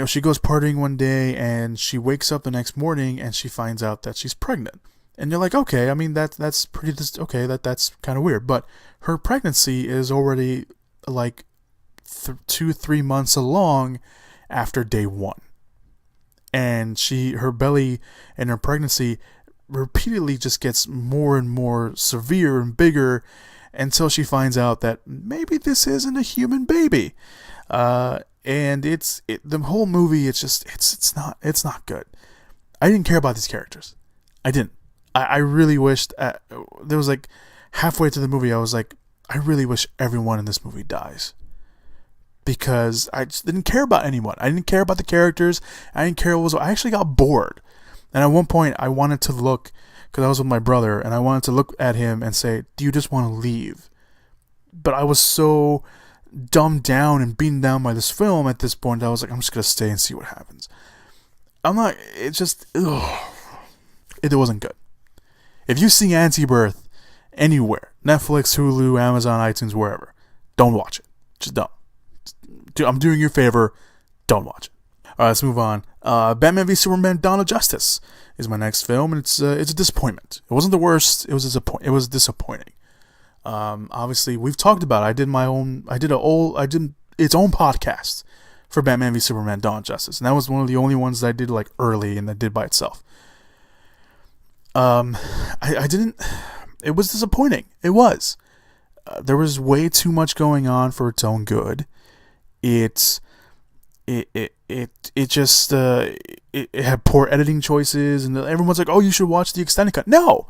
Speaker 1: she goes partying one day and she wakes up the next morning and she finds out that she's pregnant. And you're like, okay, I mean, that's pretty, okay, that's kind of weird. But her pregnancy is already like 2-3 months along after day 1. And her belly and her pregnancy repeatedly just gets more and more severe and bigger until she finds out that maybe this isn't a human baby. And the whole movie, it's not good. I didn't care about these characters. I didn't. I really wished, there was like halfway through the movie, I was like, I really wish everyone in this movie dies. Because I just didn't care about anyone. I didn't care about the characters. I didn't care what was, I actually got bored. And at one point, I wanted to look, because I was with my brother, and I wanted to look at him and say, do you just want to leave? But I was so dumbed down and beaten down by this film at this point, I was like, I'm just going to stay and see what happens. It wasn't good. If you see Antibirth anywhere, Netflix, Hulu, Amazon, iTunes, wherever, don't watch it. Just don't. I'm doing you a favor. Don't watch it. All right, let's move on. Batman v Superman: Dawn of Justice is my next film, and it's a disappointment. It wasn't the worst. It was disappointing. Obviously, we've talked about it. I did its own podcast for Batman v Superman: Dawn of Justice, and that was one of the only ones that I did like early and that did by itself. I didn't. It was disappointing. It was. There was way too much going on for its own good. It had poor editing choices, and everyone's like, "Oh, you should watch the extended cut." No,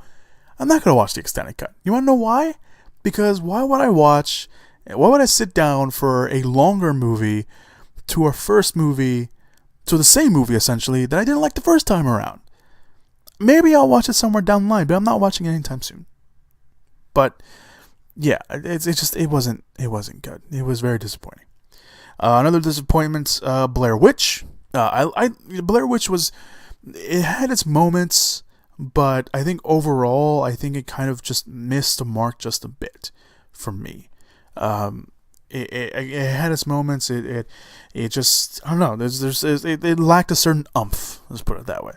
Speaker 1: I'm not gonna watch the extended cut. You wanna know why? Because why would I sit down for a longer movie to the same movie essentially that I didn't like the first time around? Maybe I'll watch it somewhere down the line, but I'm not watching it anytime soon. But yeah, it wasn't good. It was very disappointing. Another disappointment, Blair Witch. Blair Witch was it had its moments, but I think overall, I think it kind of just missed the mark just a bit for me. It had its moments. It just, I don't know. It lacked a certain umph. Let's put it that way.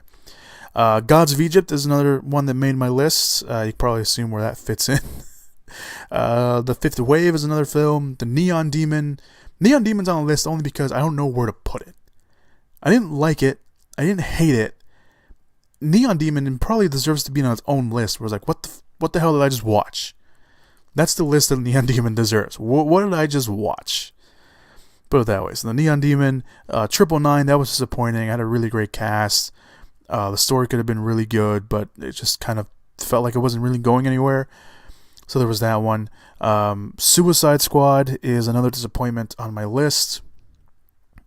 Speaker 1: Gods of Egypt is another one that made my list. You can probably assume where that fits in. The Fifth Wave is another film. The Neon Demon. Neon Demon's on the list only because I don't know where to put it. I didn't like it. I didn't hate it. Neon Demon probably deserves to be on its own list. Where it's like, what the hell did I just watch? That's the list that Neon Demon deserves. What did I just watch? Put it that way. So the Neon Demon, 999, that was disappointing. I had a really great cast. The story could have been really good, but it just kind of felt like it wasn't really going anywhere. So there was that one. Suicide Squad is another disappointment on my list.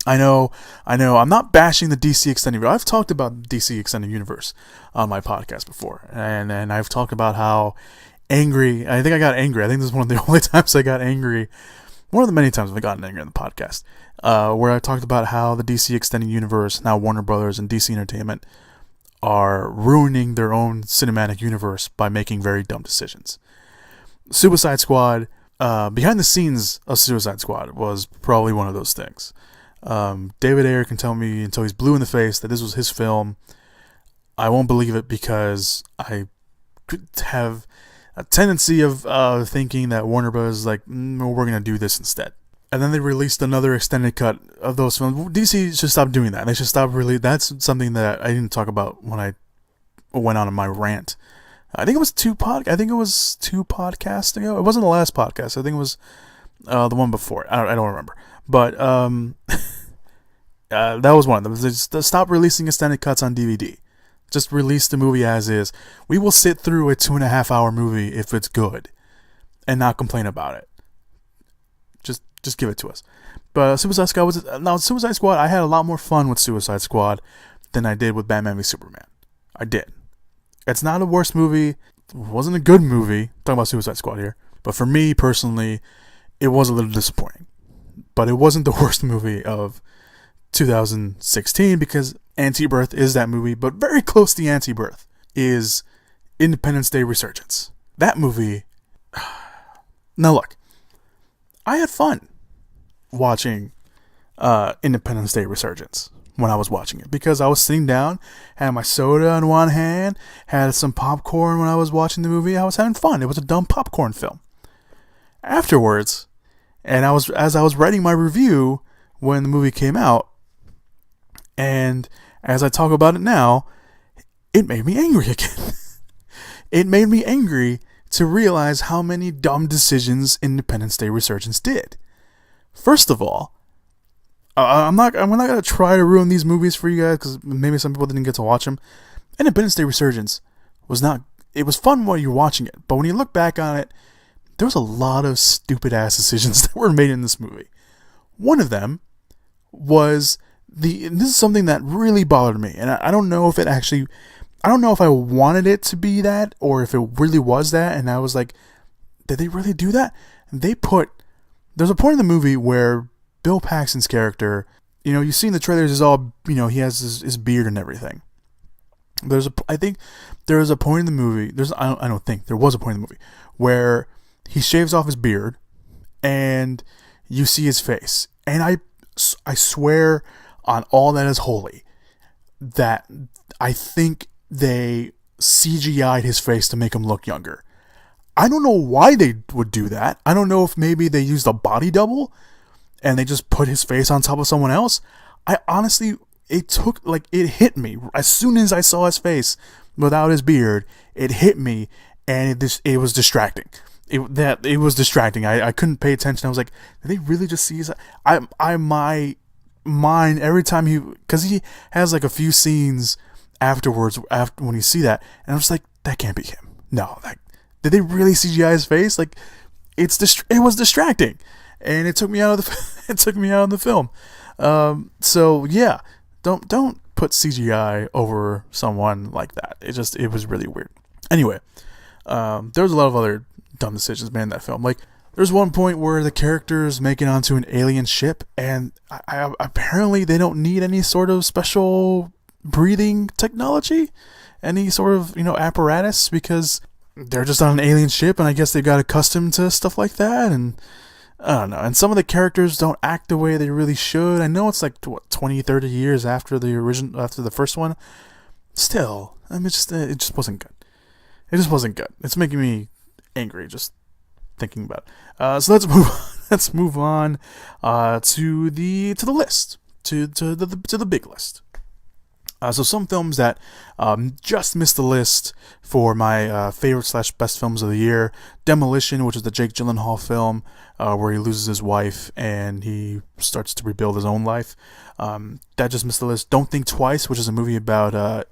Speaker 1: I know. I'm not bashing the DC Extended Universe. I've talked about DC Extended Universe on my podcast before. And I've talked about how angry, I think I got angry. I think this is one of the only times I got angry. One of the many times I've gotten angry on the podcast. Where I talked about how the DC Extended Universe, now Warner Brothers and DC Entertainment, are ruining their own cinematic universe by making very dumb decisions. Suicide Squad, behind the scenes of Suicide Squad was probably one of those things. David Ayer can tell me until he's blue in the face that this was his film. I won't believe it because I could have a tendency of thinking that Warner Bros. Is like, no, we're going to do this instead. And then they released another extended cut of those films. DC should stop doing that. They should stop that's something that I didn't talk about when I went on my rant. I think it was two podcasts ago. It wasn't the last podcast. I think it was the one before. I don't remember. But that was one of them. Just stop releasing extended cuts on DVD. Just release the movie as is. We will sit through a 2.5 hour movie if it's good and not complain about it. Just give it to us. But Suicide Squad, I had a lot more fun with Suicide Squad than I did with Batman v Superman. I did. It's not a worse movie. It wasn't a good movie. I'm talking about Suicide Squad here. But for me, personally, it was a little disappointing. But it wasn't the worst movie of 2016 because Anti-Birth is that movie. But very close to Anti-Birth is Independence Day Resurgence. That movie... Now look, I had fun watching Independence Day Resurgence when I was watching it because I was sitting down, had my soda in one hand, had some popcorn when I was watching the movie. I was having fun. It was a dumb popcorn film. Afterwards, and as I was writing my review when the movie came out, and as I talk about it now, it made me angry again. It made me angry to realize how many dumb decisions Independence Day Resurgence did. First of all, I'm not gonna try to ruin these movies for you guys because maybe some people didn't get to watch them. Independence Day Resurgence was not. It was fun while you were watching it, but when you look back on it, there was a lot of stupid ass decisions that were made in this movie. One of them was this is something that really bothered me, and I don't know if it actually. I don't know if I wanted it to be that or if it really was that, and I was like, did they really do that? And there's a point in the movie where Bill Paxton's character, you see in the trailers is all, he has his beard and everything. I think there is a point in the movie, I don't think, there was a point in the movie where he shaves off his beard and you see his face. And I swear on all that is holy that I think they CGI'd his face to make him look younger. I don't know why they would do that. I don't know if maybe they used a body double and they just put his face on top of someone else. I honestly, it hit me. As soon as I saw his face without his beard, it hit me and it was distracting. It was distracting. I couldn't pay attention. I was like, did they really just see his... my mind, every time because he has like a few scenes afterwards, when you see that, and I'm just like, that can't be him. No, did they really CGI his face? Like, it was distracting, and it took me out of the film. So yeah, don't put CGI over someone like that. It was really weird. Anyway, there was a lot of other dumb decisions made in that film. Like, there's one point where the characters make it onto an alien ship, and apparently they don't need any sort of special breathing technology, any sort of, apparatus, because they're just on an alien ship, and I guess they got accustomed to stuff like that, and I don't know. And some of the characters don't act the way they really should. I know it's like 20, 30 years after the first one. Still, I mean, it just wasn't good. It just wasn't good. It's making me angry just thinking about it. So let's move. Let's move on to the list, to the big list. So some films that just missed the list for my favorite / best films of the year. Demolition, which is the Jake Gyllenhaal film where he loses his wife and he starts to rebuild his own life. That just missed the list. Don't Think Twice, which is a movie about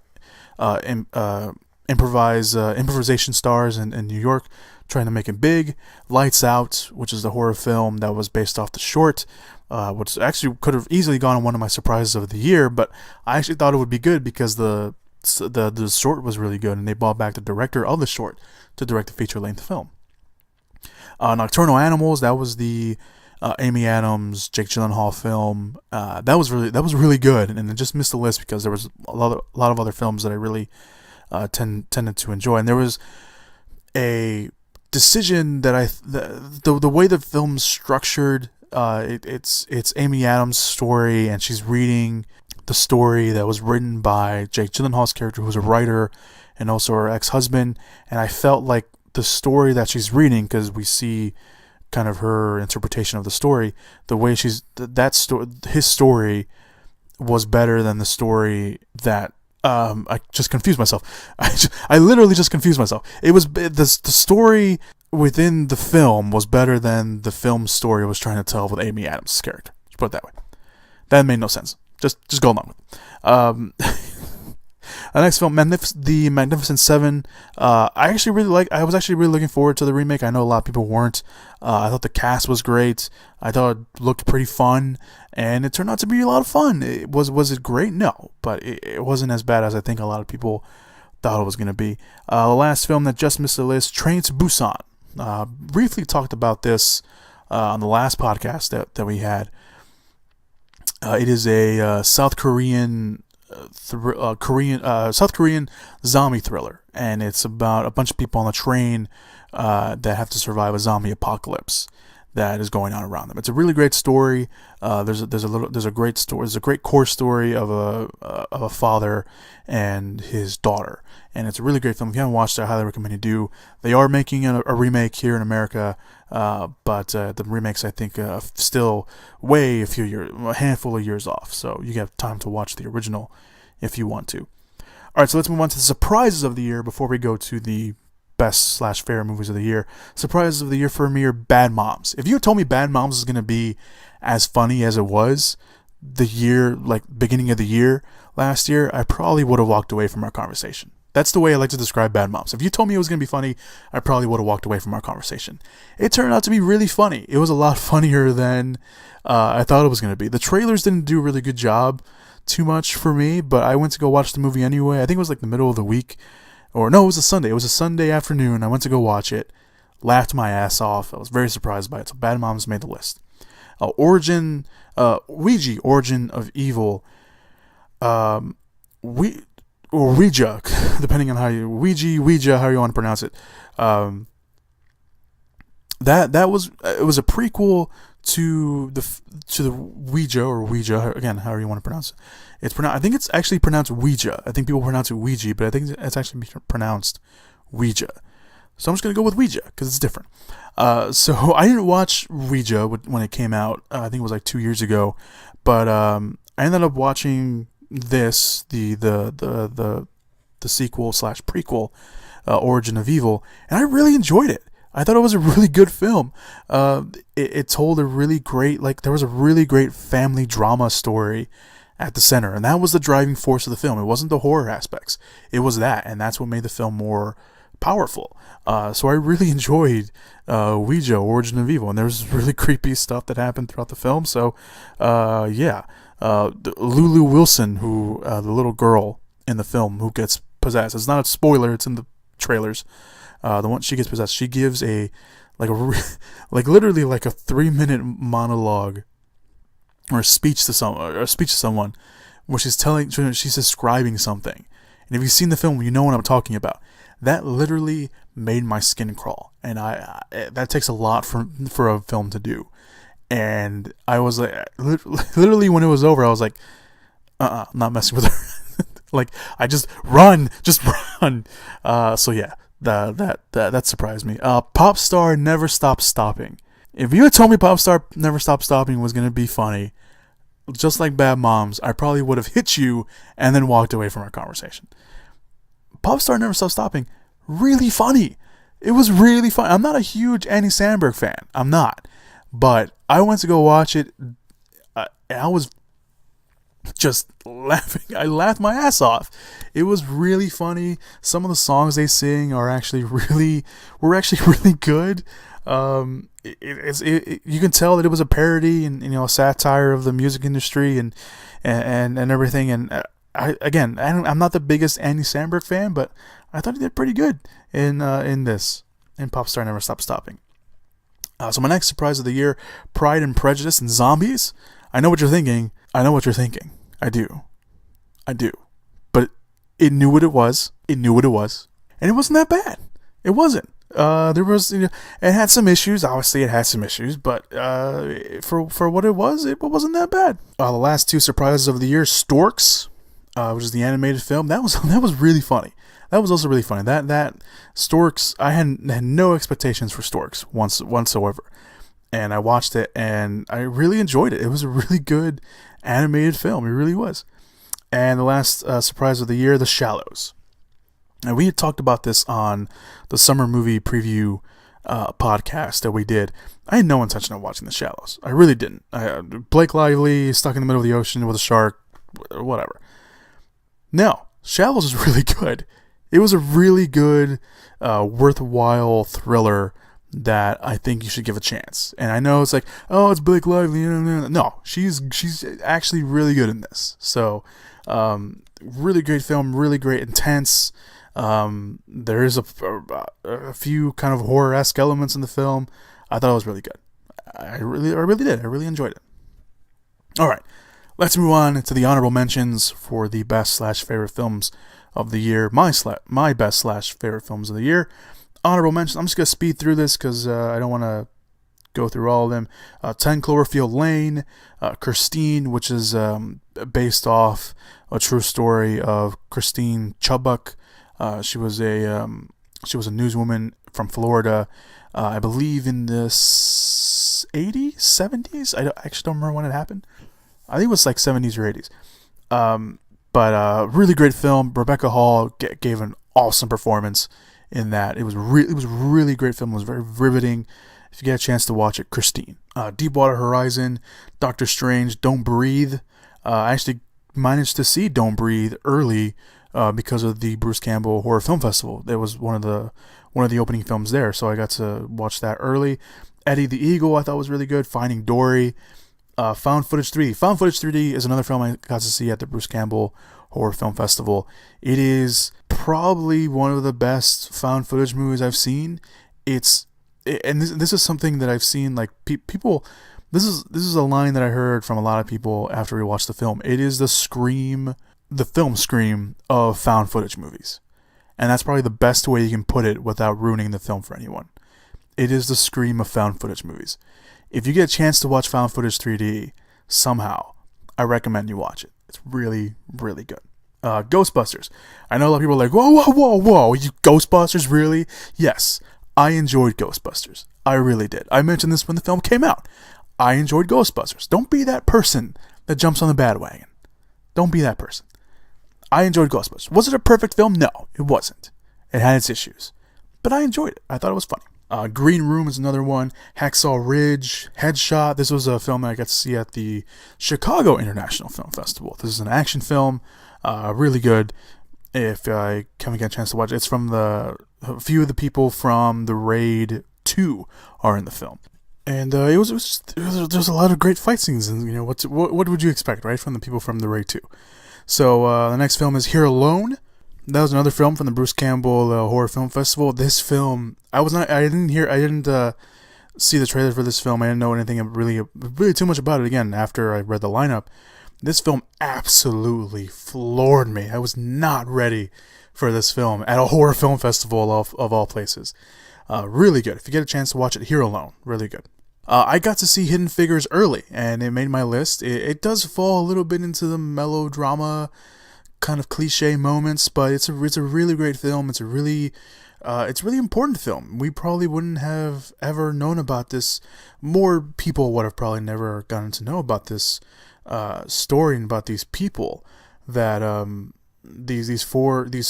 Speaker 1: improvisation stars in New York trying to make it big. Lights Out, which is the horror film that was based off the short, which actually could have easily gone on one of my surprises of the year, but I actually thought it would be good because the short was really good, and they brought back the director of the short to direct the feature-length film. Nocturnal Animals, that was the Amy Adams, Jake Gyllenhaal film. That was really good, and it just missed the list because there was a lot of other films that I really tended to enjoy, and there was a decision that the way the film's structured. It's Amy Adams' story, and she's reading the story that was written by Jake Gyllenhaal's character, who's a writer, and also her ex-husband. And I felt like the story that she's reading, because we see kind of her interpretation of the story, the way his story was better than the story that. I just confused myself. I literally just confused myself. It was the story within the film was better than the film story was trying to tell with Amy Adams' character. Let's put it that way. That made no sense. Just go along with it. The next film, The Magnificent Seven. I was actually really looking forward to the remake. I know a lot of people weren't. I thought the cast was great. I thought it looked pretty fun, and it turned out to be a lot of fun. Was it great? No, but it wasn't as bad as I think a lot of people thought it was going to be. The last film that just missed the list, Train to Busan. Briefly talked about this on the last podcast that we had. It is a South Korean zombie thriller, and it's about a bunch of people on a train that have to survive a zombie apocalypse that is going on around them. It's a really great story. There's a great core story of a father and his daughter, and it's a really great film. If you haven't watched it, I highly recommend you do. They are making a remake here in America, but the remakes, I think, still a handful of years off. So you have time to watch the original if you want to. All right, so let's move on to the surprises of the year before we go to the best / favorite movies of the year. Surprises of the year for me are Bad Moms. If you had told me Bad Moms is going to be as funny as it was beginning of the year last year, I probably would have walked away from our conversation. That's the way I like to describe Bad Moms. If you told me it was going to be funny, I probably would have walked away from our conversation. It turned out to be really funny. It was a lot funnier than I thought it was going to be. The trailers didn't do a really good job too much for me, but I went to go watch the movie anyway. I think it was like the middle of the week. Or no, it was a Sunday. It was a Sunday afternoon. I went to go watch it. Laughed my ass off. I was very surprised by it. So Bad Moms made the list. Ouija, Origin of Evil. Ouija, depending on how you Ouija, how you want to pronounce it. It was a prequel to the Ouija, again, however you want to pronounce it. I think it's actually pronounced Ouija. I think people pronounce it Ouija, but I think it's actually pronounced Ouija. So I'm just going to go with Ouija because it's different. So I didn't watch Ouija when it came out. I think it was like 2 years ago, but I ended up watching this, the sequel / prequel, Origin of Evil, and I really enjoyed it. I thought it was a really good film. It told a really great, there was a really great family drama story at the center, and that was the driving force of the film. It wasn't the horror aspects. It was that, and that's what made the film more powerful. So I really enjoyed Ouija, Origin of Evil, and there was really creepy stuff that happened throughout the film. So, yeah. Lulu Wilson, who, the little girl in the film who gets possessed. It's not a spoiler, it's in the trailers. The one she gets possessed, she gives literally like a 3-minute monologue or speech to someone where she's describing something. And if you've seen the film, you know what I'm talking about. That literally made my skin crawl. And that takes a lot for a film to do. And I was like, literally when it was over, I was like, I'm not messing with her. Like, I just run. So yeah, that surprised me. Pop Star Never Stop Stopping. If you had told me Pop Star Never Stop Stopping was going to be funny, just like Bad Moms, I probably would have hit you and then walked away from our conversation. Pop Star Never Stop Stopping, really funny. It was really fun. I'm not a huge Andy Samberg fan. I'm not. But I went to go watch it, and I was just laughing. I laughed my ass off. It was really funny. Some of the songs they sing were actually really good. You can tell that it was a parody and a satire of the music industry and everything. And I'm not the biggest Andy Samberg fan, but I thought he did pretty good in Pop Star Never Stop Stopping. So my next surprise of the year, Pride and Prejudice and Zombies. I know what you're thinking. I do. But it knew what it was. And it wasn't that bad. It wasn't. There was, it had some issues. Obviously, it had some issues, but for what it wasn't that bad. The last two surprises of the year, Storks, which is the animated film. That was really funny. That was also really funny. That Storks, I had no expectations for Storks whatsoever, and I watched it and I really enjoyed it. It was a really good animated film. It really was. And the last surprise of the year, The Shallows. And we had talked about this on the summer movie preview podcast that we did. I had no intention of watching The Shallows. I really didn't. Blake Lively stuck in the middle of the ocean with a shark, whatever. No, Shallows is really good. It was a really good, worthwhile thriller that I think you should give a chance. And I know it's like, oh, it's Blake Lively. No, she's actually really good in this. So, really great film, really great, intense. There is a few kind of horror-esque elements in the film. I thought it was really good. I really did. I really enjoyed it. All right, let's move on to the honorable mentions for the best/favorite films of the year. My best/favorite films of the year. Honorable mentions. I'm just gonna speed through this because I don't want to go through all of them. 10 Cloverfield Lane, Christine, which is based off a true story of Christine Chubbuck. She was a newswoman from Florida, I believe in the 80s, 70s. I actually don't remember when it happened. I think it was like 70s or 80s. But really great film. Rebecca Hall gave an awesome performance in that. It was really great film. It was very riveting. If you get a chance to watch it, Christine. Deepwater Horizon, Doctor Strange, Don't Breathe. I actually managed to see Don't Breathe early because of the Bruce Campbell Horror Film Festival. That was one of the opening films there, so I got to watch that early. Eddie the Eagle I thought was really good. Finding Dory. Found Footage 3D. Found Footage 3D is another film I got to see at the Bruce Campbell Horror Film Festival. It is probably one of the best found footage movies I've seen. This is something that I've seen, like, people. This is a line that I heard from a lot of people after we watched the film. It is the film scream of found footage movies, and that's probably the best way you can put it without ruining the film for anyone. It is the scream of found footage movies. If you get a chance to watch Found Footage 3D somehow, I recommend you watch it. It's really, really good. Ghostbusters. I know a lot of people are like, whoa, you Ghostbusters, really? Yes, I enjoyed Ghostbusters. I really did. I mentioned this when the film came out. I enjoyed Ghostbusters. Don't be that person that jumps on the bandwagon. Don't be that person. I enjoyed Ghostbusters. Was it a perfect film? No, it wasn't. It had its issues. But I enjoyed it. I thought it was funny. Green Room is another one. Hacksaw Ridge, Headshot. This was a film that I got to see at the Chicago International Film Festival. This is an action film. Really good. If I haven't got a chance to watch it, it's from a few of the people from the Raid 2 are in the film. And there's a lot of great fight scenes, and what would you expect, right, from the people from the Raid 2? So the next film is Here Alone. That was another film from the Bruce Campbell Horror Film Festival. This film, I didn't see the trailer for this film. I didn't know anything really too much about it. Again, after I read the lineup, This film absolutely floored me. I was not ready for this film at a horror film festival of all places. Really good. If you get a chance to watch it here alone, really good. I got to see Hidden Figures early, and it made my list. It does fall a little bit into the melodrama kind of cliche moments, but it's a really great film. It's a really important film. We probably wouldn't have ever known about this. More people would have probably never gotten to know about this story and about these people that these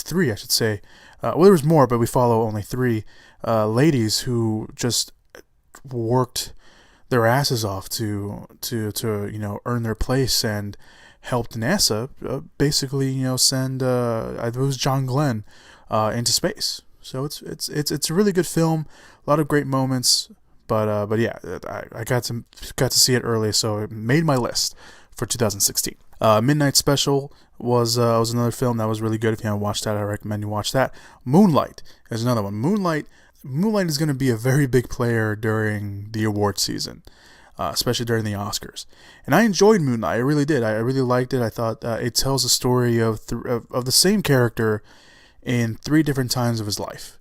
Speaker 1: three, I should say. Well, there was more, but we follow only three ladies who just worked their asses off to earn their place and helped NASA basically send it was John Glenn into space. So it's a really good film, a lot of great moments, but yeah, I got to see it early, so it made my list for 2016. Midnight Special was another film that was really good. If you haven't watched that, I recommend you watch that. Moonlight is another one. Moonlight is going to be a very big player during the award season, especially during the Oscars. And I enjoyed Moonlight. I really did. I really liked it. I thought it tells a story of the same character in three different times of his life.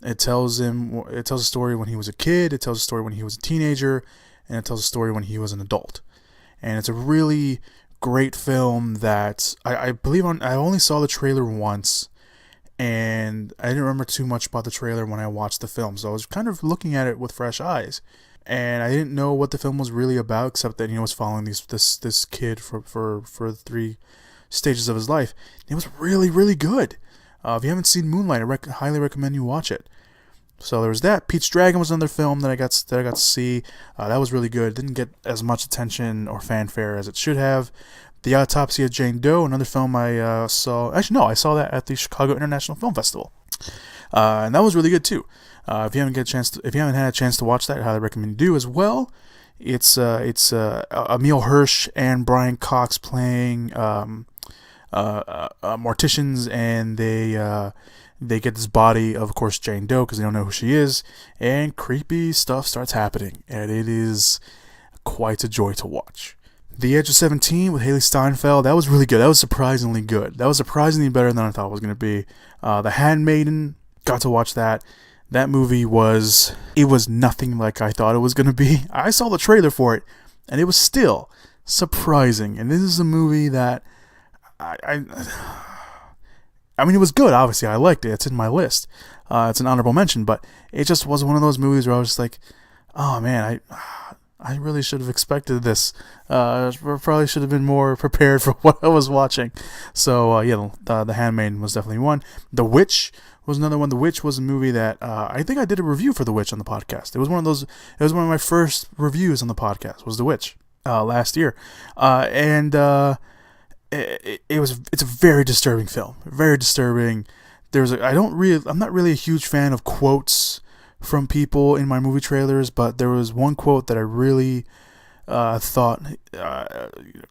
Speaker 1: It tells a story when he was a kid, it tells a story when he was a teenager, and it tells a story when he was an adult. And it's a really great film that I believe I only saw the trailer once, and I didn't remember too much about the trailer when I watched the film, so I was kind of looking at it with fresh eyes, and I didn't know what the film was really about, except that it was following this kid for three stages of his life. It was really, really good. If you haven't seen Moonlight, I highly recommend you watch it. So there was that. Pete's Dragon was another film that I got to see. That was really good. Didn't get as much attention or fanfare as it should have. The Autopsy of Jane Doe, another film I saw. Actually, no, I saw that at the Chicago International Film Festival, and that was really good too. If you haven't had a chance to watch that, I highly recommend you do as well. It's Emile Hirsch and Brian Cox playing morticians, and they get this body of course, Jane Doe, because they don't know who she is, and creepy stuff starts happening, and it is quite a joy to watch. The Edge of 17 with Haley Steinfeld, that was really good. That was surprisingly good. That was surprisingly better than I thought it was going to be. The Handmaiden, got to watch that. That movie was nothing like I thought it was going to be. I saw the trailer for it, and it was still surprising. And this is a movie that I mean, it was good, obviously. I liked it. It's in my list. It's an honorable mention, but it just was one of those movies where I was just like, oh man, I really should have expected this. Probably should have been more prepared for what I was watching. So, yeah, The Handmaiden was definitely one. The Witch was another one. The Witch was a movie that I think I did a review for The Witch on the podcast. It was one of my first reviews on the podcast, was The Witch, last year. It's a very disturbing film. Very disturbing. I'm not really a huge fan of quotes from people in my movie trailers, but there was one quote that I really thought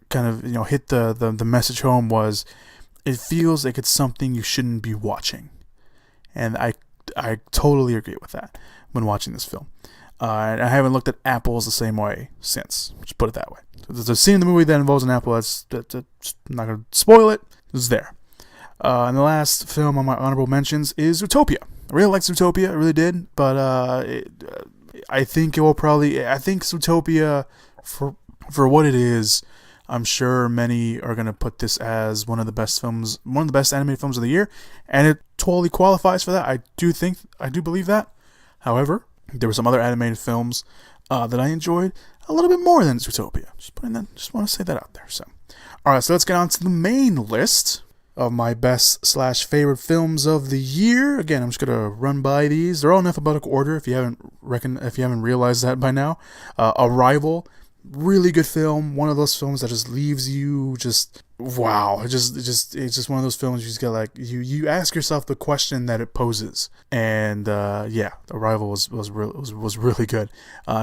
Speaker 1: kind of hit the message home. Was, it feels like it's something you shouldn't be watching, and I totally agree with that when watching this film. And I haven't looked at apples the same way since. Just put it that way. There's a scene in the movie that involves an apple. I'm not going to spoil it. It's there. And the last film on my honorable mentions is Zootopia. I really liked Zootopia. I really did. But I think Zootopia, for what it is, I'm sure many are going to put this as one of the best animated films of the year. And it totally qualifies for that. I do believe that. However, there were some other animated films that I enjoyed a little bit more than Zootopia. Just want to say that out there. So, all right, so let's get on to the main list of my best/favorite films of the year. Again, I'm just gonna run by these. They're all in alphabetical order. If you haven't realized that by now. Arrival, really good film. One of those films that just leaves you just wow. It's just one of those films you just get like you ask yourself the question that it poses. And yeah, Arrival was really good.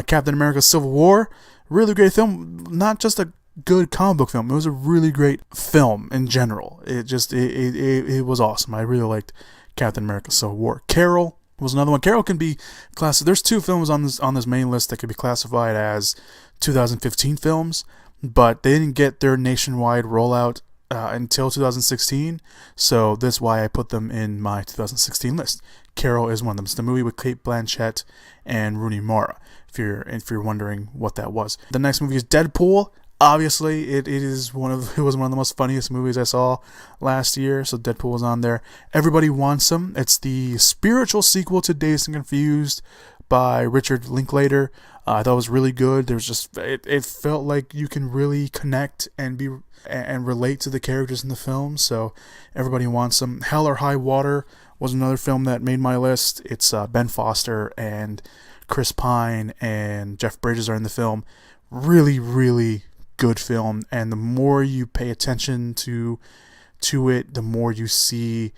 Speaker 1: Captain America: Civil War, really great film. Not just a good comic book film. It was a really great film in general. It was awesome. I really liked Captain America: Civil War. Carol was another one. Carol can be classified. There's two films on this main list that could be classified as 2015 films. but they didn't get their nationwide rollout until 2016, so that's why I put them in my 2016 list. Carol is one of them. It's the movie with Cate Blanchett and Rooney Mara, if you're wondering what that was. The next movie is Deadpool. Obviously, it was one of the most funniest movies I saw last year, so Deadpool was on there. Everybody Wants Him. It's the spiritual sequel to Dazed and Confused by Richard Linklater. I thought it was really good. There's just it felt like you can really connect and relate to the characters in the film. So Everybody Wants Him. Hell or High Water was another film that made my list. It's Ben Foster and Chris Pine and Jeff Bridges are in the film. Really, really good film, and the more you pay attention to it, the more you see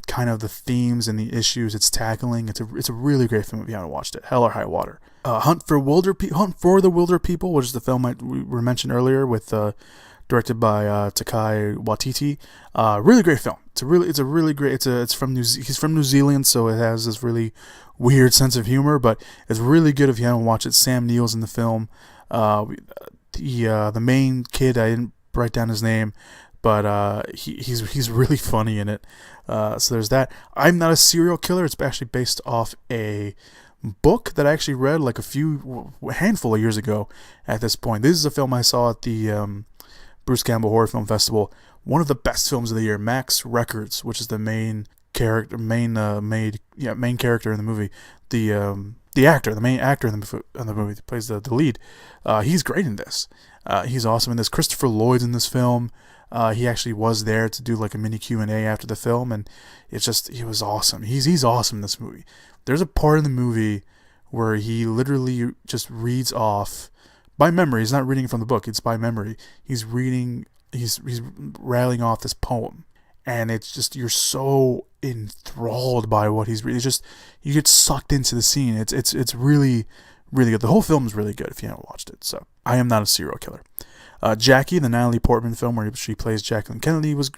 Speaker 1: kind of the themes and the issues it's tackling. It's a really great film if you haven't watched it. Hell or High Water. Hunt for the Wilder People, which is the film we were mentioned earlier, with directed by Taika Waititi. Really great film. He's from New Zealand, so it has this really weird sense of humor, but it's really good if you haven't watched it. Sam Neill's in the film. The main kid, I didn't write down his name, but he's really funny in it. So there's that. I'm Not a Serial Killer. It's actually based off a book that I actually read like a handful of years ago at this point. This is a film I saw at the Bruce Campbell Horror Film Festival. One of the best films of the year. Max Records, which is the main character in the movie. The main actor in the movie that plays the lead. He's great in this. He's awesome in this. Christopher Lloyd's in this film. He actually was there to do like a mini Q&A after the film, and he was awesome. He's awesome in this movie. There's a part in the movie where he literally just reads off by memory. He's not reading from the book. It's by memory. He's rattling off this poem. And it's just, you're so enthralled by what he's reading. It's just, you get sucked into the scene. It's really, really good. The whole film is really good if you haven't watched it. So, I Am Not a Serial Killer. Jackie, the Natalie Portman film where she plays Jacqueline Kennedy, was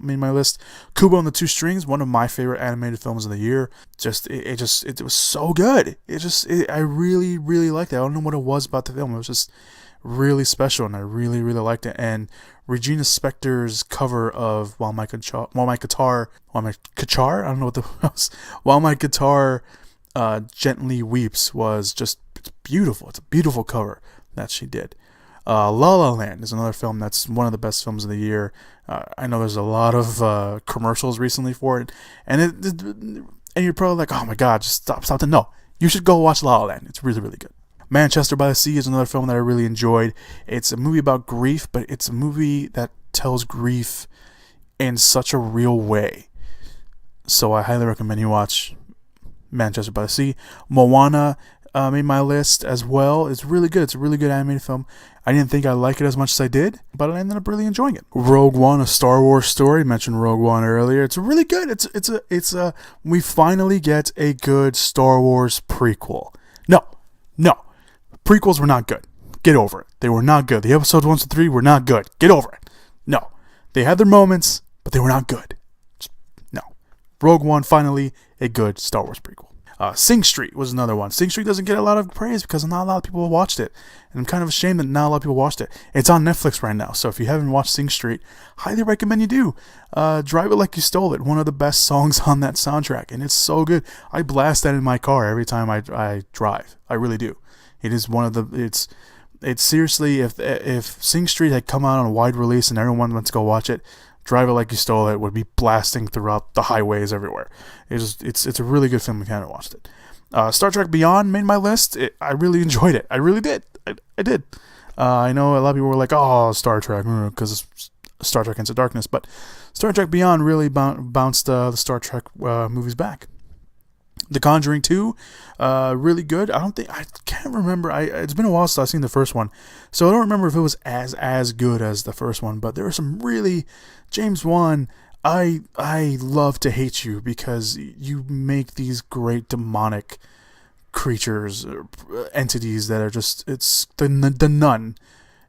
Speaker 1: made my list. Kubo and the Two Strings, one of my favorite animated films of the year. It was so good. I really, really liked it. I don't know what it was about the film. It was just really special, and I really, really liked it. And Regina Spektor's cover of While My Guitar, I don't know what the was. While My Guitar Gently Weeps was just, it's beautiful. It's a beautiful cover that she did. La La Land is another film that's one of the best films of the year. I know there's a lot of commercials recently for it, and you're probably like, oh my god, just stop. No, you should go watch La La Land. It's really, really good. Manchester by the Sea is another film that I really enjoyed. It's a movie about grief, but it's a movie that tells grief in such a real way. So I highly recommend you watch Manchester by the Sea. Moana made my list as well. It's really good. It's a really good animated film. I didn't think I'd like it as much as I did, but I ended up really enjoying it. Rogue One, a Star Wars story. I mentioned Rogue One earlier. It's really good. We finally get a good Star Wars prequel. No. Prequels were not good. Get over it. They were not good. The episodes 1 to 3 were not good. Get over it. No. They had their moments, but they were not good. No. Rogue One, finally, a good Star Wars prequel. Sing Street was another one. Sing Street doesn't get a lot of praise because not a lot of people have watched it. And I'm kind of ashamed that not a lot of people watched it. It's on Netflix right now, so if you haven't watched Sing Street, highly recommend you do. Drive It Like You Stole It, one of the best songs on that soundtrack, and it's so good. I blast that in my car every time I drive. I really do. It is one of the, it's seriously, if Sing Street had come out on a wide release and everyone went to go watch it, Drive It Like You Stole It would be blasting throughout the highways everywhere. It's a really good film if you haven't watched it. Star Trek Beyond made my list. I really enjoyed it. I really did. I did. I know a lot of people were like, oh, Star Trek, because it's Star Trek Into Darkness, but Star Trek Beyond really bounced the Star Trek movies back. The Conjuring 2, really good. I can't remember. It's been a while since I've seen the first one, so I don't remember if it was as good as the first one. But there were some really, James Wan, I love to hate you because you make these great demonic creatures, entities that are just. It's the Nun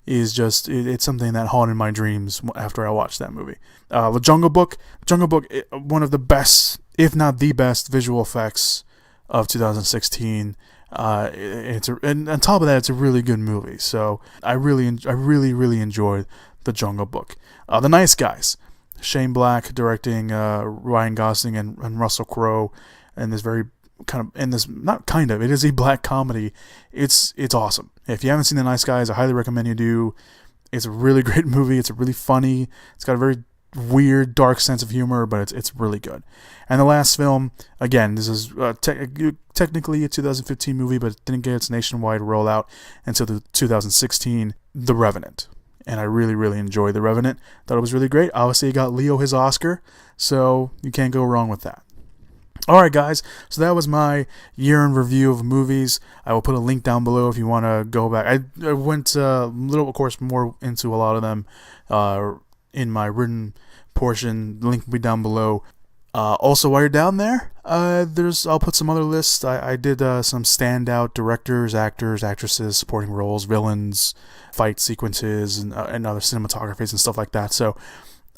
Speaker 1: is just. It's something that haunted my dreams after I watched that movie. The Jungle Book, one of the best, if not the best, visual effects of 2016. And on top of that, it's a really good movie. So I really enjoyed The Jungle Book. The Nice Guys, Shane Black directing, Ryan Gosling and Russell Crowe, and this very it is a black comedy. It's awesome. If you haven't seen The Nice Guys, I highly recommend you do. It's a really great movie. It's really funny. It's got a very weird, dark sense of humor, but it's really good. And the last film, again, this is technically a 2015 movie, but it didn't get its nationwide rollout until 2016, The Revenant. And I really enjoyed The Revenant. Thought it was really great. Obviously, it got Leo his Oscar, so you can't go wrong with that. Alright guys, so that was my year in review of movies. I will put a link down below if you want to go back. I went a little, of course, more into a lot of them in my written portion. The link will be down below. Also, while you're down there, I'll put some other lists. I did some standout directors, actors, actresses, supporting roles, villains, fight sequences, and other cinematographies and stuff like that. So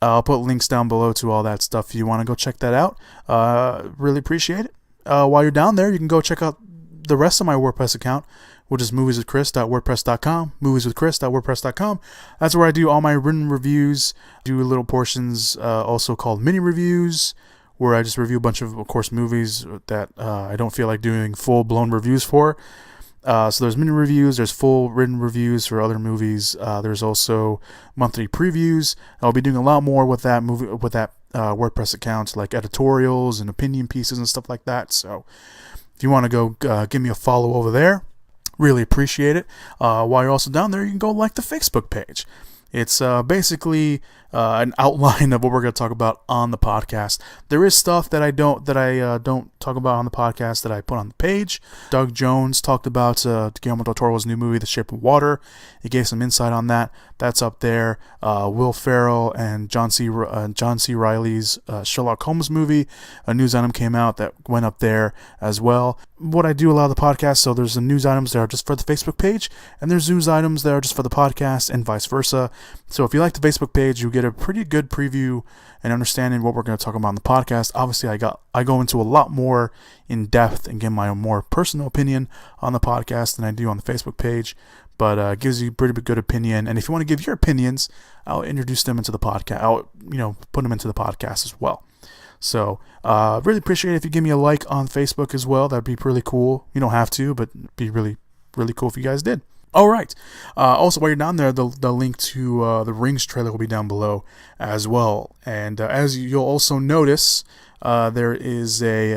Speaker 1: I'll put links down below to all that stuff if you want to go check that out. Really appreciate it. While you're down there, you can go check out the rest of my WordPress account, which is movieswithchris.wordpress.com, movieswithchris.wordpress.com. That's where I do all my written reviews, do little portions also called mini reviews, where I just review a bunch of course, movies that I don't feel like doing full-blown reviews for. So there's mini reviews, there's full written reviews for other movies. There's also monthly previews. I'll be doing a lot more with that WordPress account, like editorials and opinion pieces and stuff like that. So if you want to go give me a follow over there, really appreciate it. While you're also down there, you can go like the Facebook page. It's basically an outline of what we're going to talk about on the podcast. There is stuff that I don't talk about on the podcast that I put on the page. Doug Jones talked about Guillermo del Toro's new movie, The Shape of Water. He gave some insight on that. That's up there. Will Ferrell and John C. Reilly's Sherlock Holmes movie. A news item came out that went up there as well. What I do a lot of the podcast, so there's the news items that are just for the Facebook page, and there's news items that are just for the podcast, and vice versa. So if you like the Facebook page, you get a pretty good preview and understanding what we're going to talk about on the podcast. Obviously, I go into a lot more in depth and give my more personal opinion on the podcast than I do on the Facebook page, but it gives you a pretty good opinion. And if you want to give your opinions, I'll introduce them into the podcast. I'll put them into the podcast as well. So really appreciate it if you give me a like on Facebook as well. That'd be really cool. You don't have to, but it'd be really cool if you guys did. All right. Also, while you're down there, the link to the Rings trailer will be down below as well. And as you'll also notice, there is a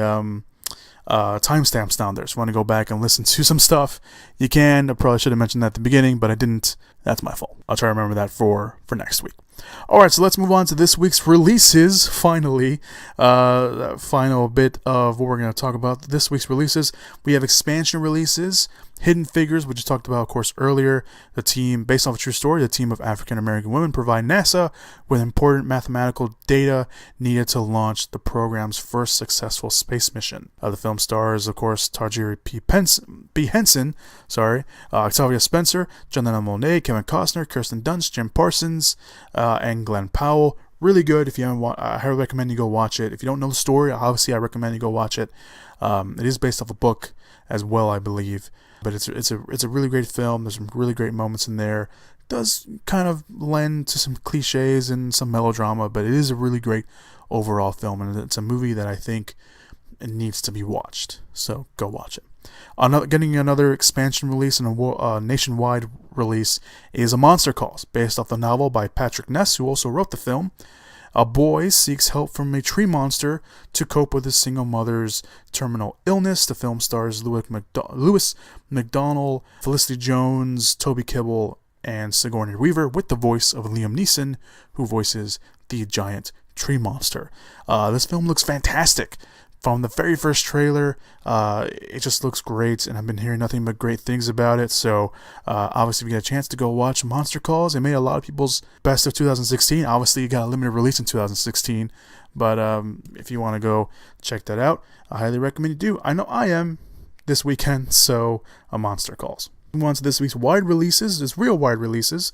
Speaker 1: timestamps down there. So if you want to go back and listen to some stuff, you can. I probably should have mentioned that at the beginning, but I didn't. That's my fault. I'll try to remember that for next week. All right, so let's move on to this week's releases. Finally, final bit of what we're going to talk about. This week's releases, we have expansion releases, Hidden Figures, which I talked about, of course, earlier. The team, based off a true story, the team of African-American women provide NASA with important mathematical data needed to launch the program's first successful space mission. The film stars, of course, Tarjiri P. Henson, Octavia Spencer, Janelle Monáe, Kevin Costner, Kirsten Dunst, Jim Parsons, and Glenn Powell. Really good. If you haven't I highly recommend you go watch it. If you don't know the story, obviously I recommend you go watch it. It is based off a book as well, I believe, but it's a really great film. There's some really great moments in there. It does kind of lend to some cliches and some melodrama, but it is a really great overall film, and it's a movie that I think it needs to be watched. So go watch it. Getting another expansion release and a nationwide release is A Monster Calls, based off the novel by Patrick Ness, who also wrote the film. A boy seeks help from a tree monster to cope with his single mother's terminal illness. The film stars Lewis McDonnell, Felicity Jones, Toby Kebbell, and Sigourney Weaver, with the voice of Liam Neeson, who voices the giant tree monster. This film looks fantastic. From the very first trailer, it just looks great, and I've been hearing nothing but great things about it. So, obviously, if you get a chance to go watch Monster Calls, it made a lot of people's best of 2016. Obviously, it got a limited release in 2016, but if you want to go check that out, I highly recommend you do. I know I am this weekend, so A Monster Calls. Move on to this week's wide releases. There's real wide releases.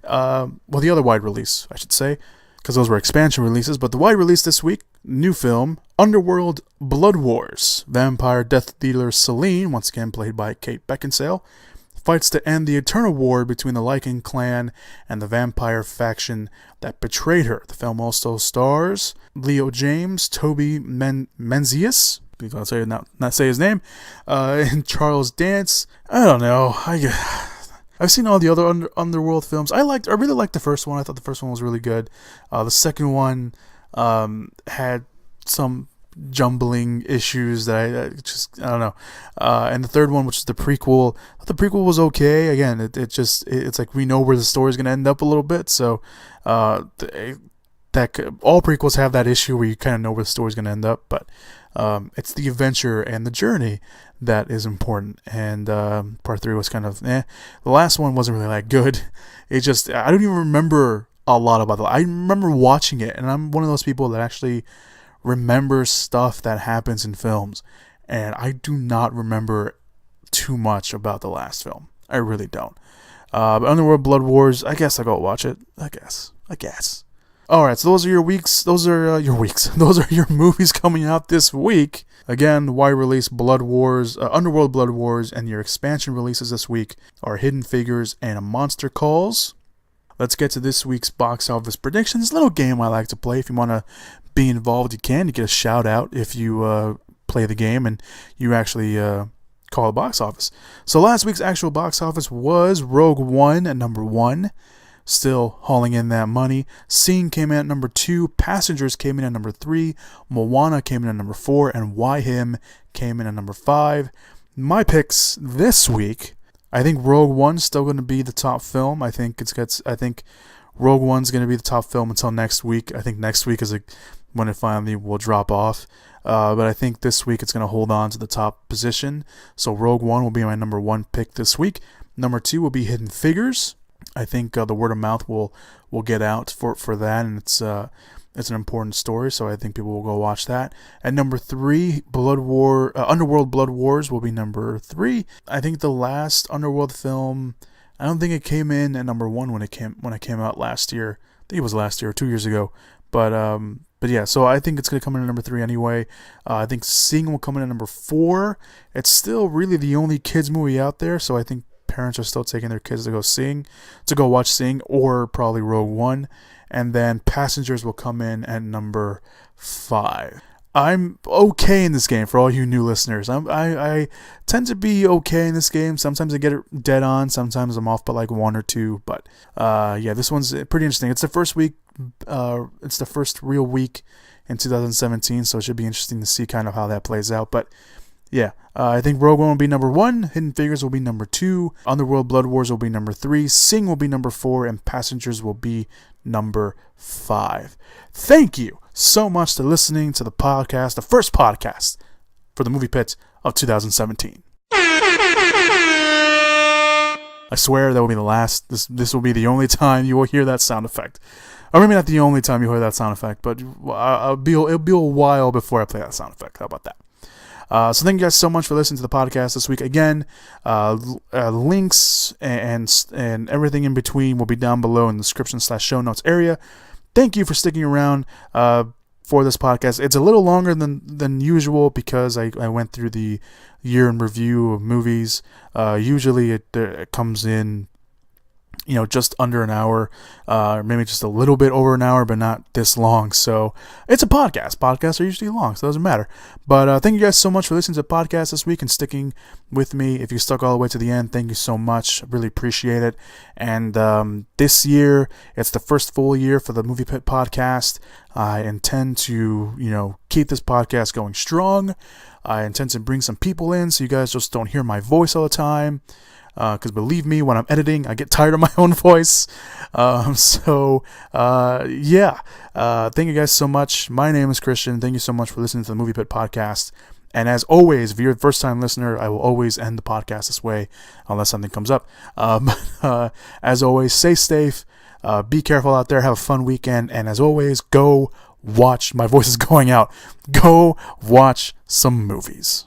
Speaker 1: The other wide release, I should say. because those were expansion releases. But the wide release this week, new film, Underworld Blood Wars. Vampire death dealer Selene, once again played by Kate Beckinsale, fights to end the eternal war between the Lycan clan and the vampire faction that betrayed her. The film also stars Leo James, Toby Menzies, I'll say not say his name, and Charles Dance. I don't know. I've seen all the other Underworld films. I really liked the first one. I thought the first one was really good. The second one had some jumbling issues that I don't know. And the third one, which is the prequel, was okay. Again, it's like we know where the story's gonna end up a little bit. So all prequels have that issue where you kind of know where the story's gonna end up, but it's the adventure and the journey that is important. And part 3 was kind of The last one wasn't really that good. I don't even remember a lot about it. I remember watching it, and I'm one of those people that actually remembers stuff that happens in films, and I do not remember too much about the last film. I really don't. But Underworld Blood Wars, I guess I'll go watch it. I guess. Alright, so those are your weeks. Those are your weeks. Those are your movies coming out this week. Again, wide release Blood Wars, Underworld Blood Wars, and your expansion releases this week are Hidden Figures and Monster Calls. Let's get to this week's box office predictions. A little game I like to play. If you want to be involved, you can. You get a shout out if you play the game and you actually call the box office. So last week's actual box office was Rogue One at number 1, still hauling in that money. Sing came in at number 2, Passengers came in at number 3, Moana came in at number 4, and Why Him came in at number 5. My picks this week, I think Rogue One's still going to be the top film. I think Rogue One's going to be the top film until next week. I think next week is when it finally will drop off. But I think this week it's going to hold on to the top position. So Rogue One will be my number 1 pick this week. Number 2 will be Hidden Figures. I think the word of mouth will get out for that, and it's an important story, so I think people will go watch that. At number 3, Underworld Blood Wars will be number 3. I think the last Underworld film, I don't think it came in at number 1 when it came out last year. I think it was last year or 2 years ago. But yeah, so I think it's going to come in at number 3 anyway. I think Sing will come in at number 4. It's still really the only kids movie out there, so I think parents are still taking their kids to go watch Sing, or probably Rogue One. And then Passengers will come in at number 5. I'm okay in this game, for all you new listeners. I tend to be okay in this game. Sometimes I get it dead on. Sometimes I'm off by like 1 or 2. But yeah, this one's pretty interesting. It's the first week. It's the first real week in 2017, so it should be interesting to see kind of how that plays out. But yeah, I think Rogue One will be number 1, Hidden Figures will be number 2, Underworld Blood Wars will be number 3, Sing will be number 4, and Passengers will be number 5. Thank you so much for listening to the podcast, the first podcast for the Movie Pit of 2017. I swear that will be the last. This will be the only time you will hear that sound effect. Or maybe not the only time you hear that sound effect, but it'll be a while before I play that sound effect. How about that? So thank you guys so much for listening to the podcast this week. Again, links and everything in between will be down below in the description/show notes area. Thank you for sticking around for this podcast. It's a little longer than usual because I went through the year in review of movies. Usually it comes in, just under an hour, maybe just a little bit over an hour, but not this long. So it's a podcast. Podcasts are usually long, so it doesn't matter. But thank you guys so much for listening to the podcast this week and sticking with me. If you stuck all the way to the end, thank you so much. I really appreciate it. And this year, it's the first full year for the Movie Pit podcast. I intend to, keep this podcast going strong. I intend to bring some people in so you guys just don't hear my voice all the time. Because believe me, when I'm editing, I get tired of my own voice. Yeah. Thank you guys so much. My name is Christian. Thank you so much for listening to the Movie Pit podcast. And as always, if you're a first-time listener, I will always end the podcast this way, unless something comes up. As always, stay safe. Be careful out there. Have a fun weekend. And as always, go watch. My voice is going out. Go watch some movies.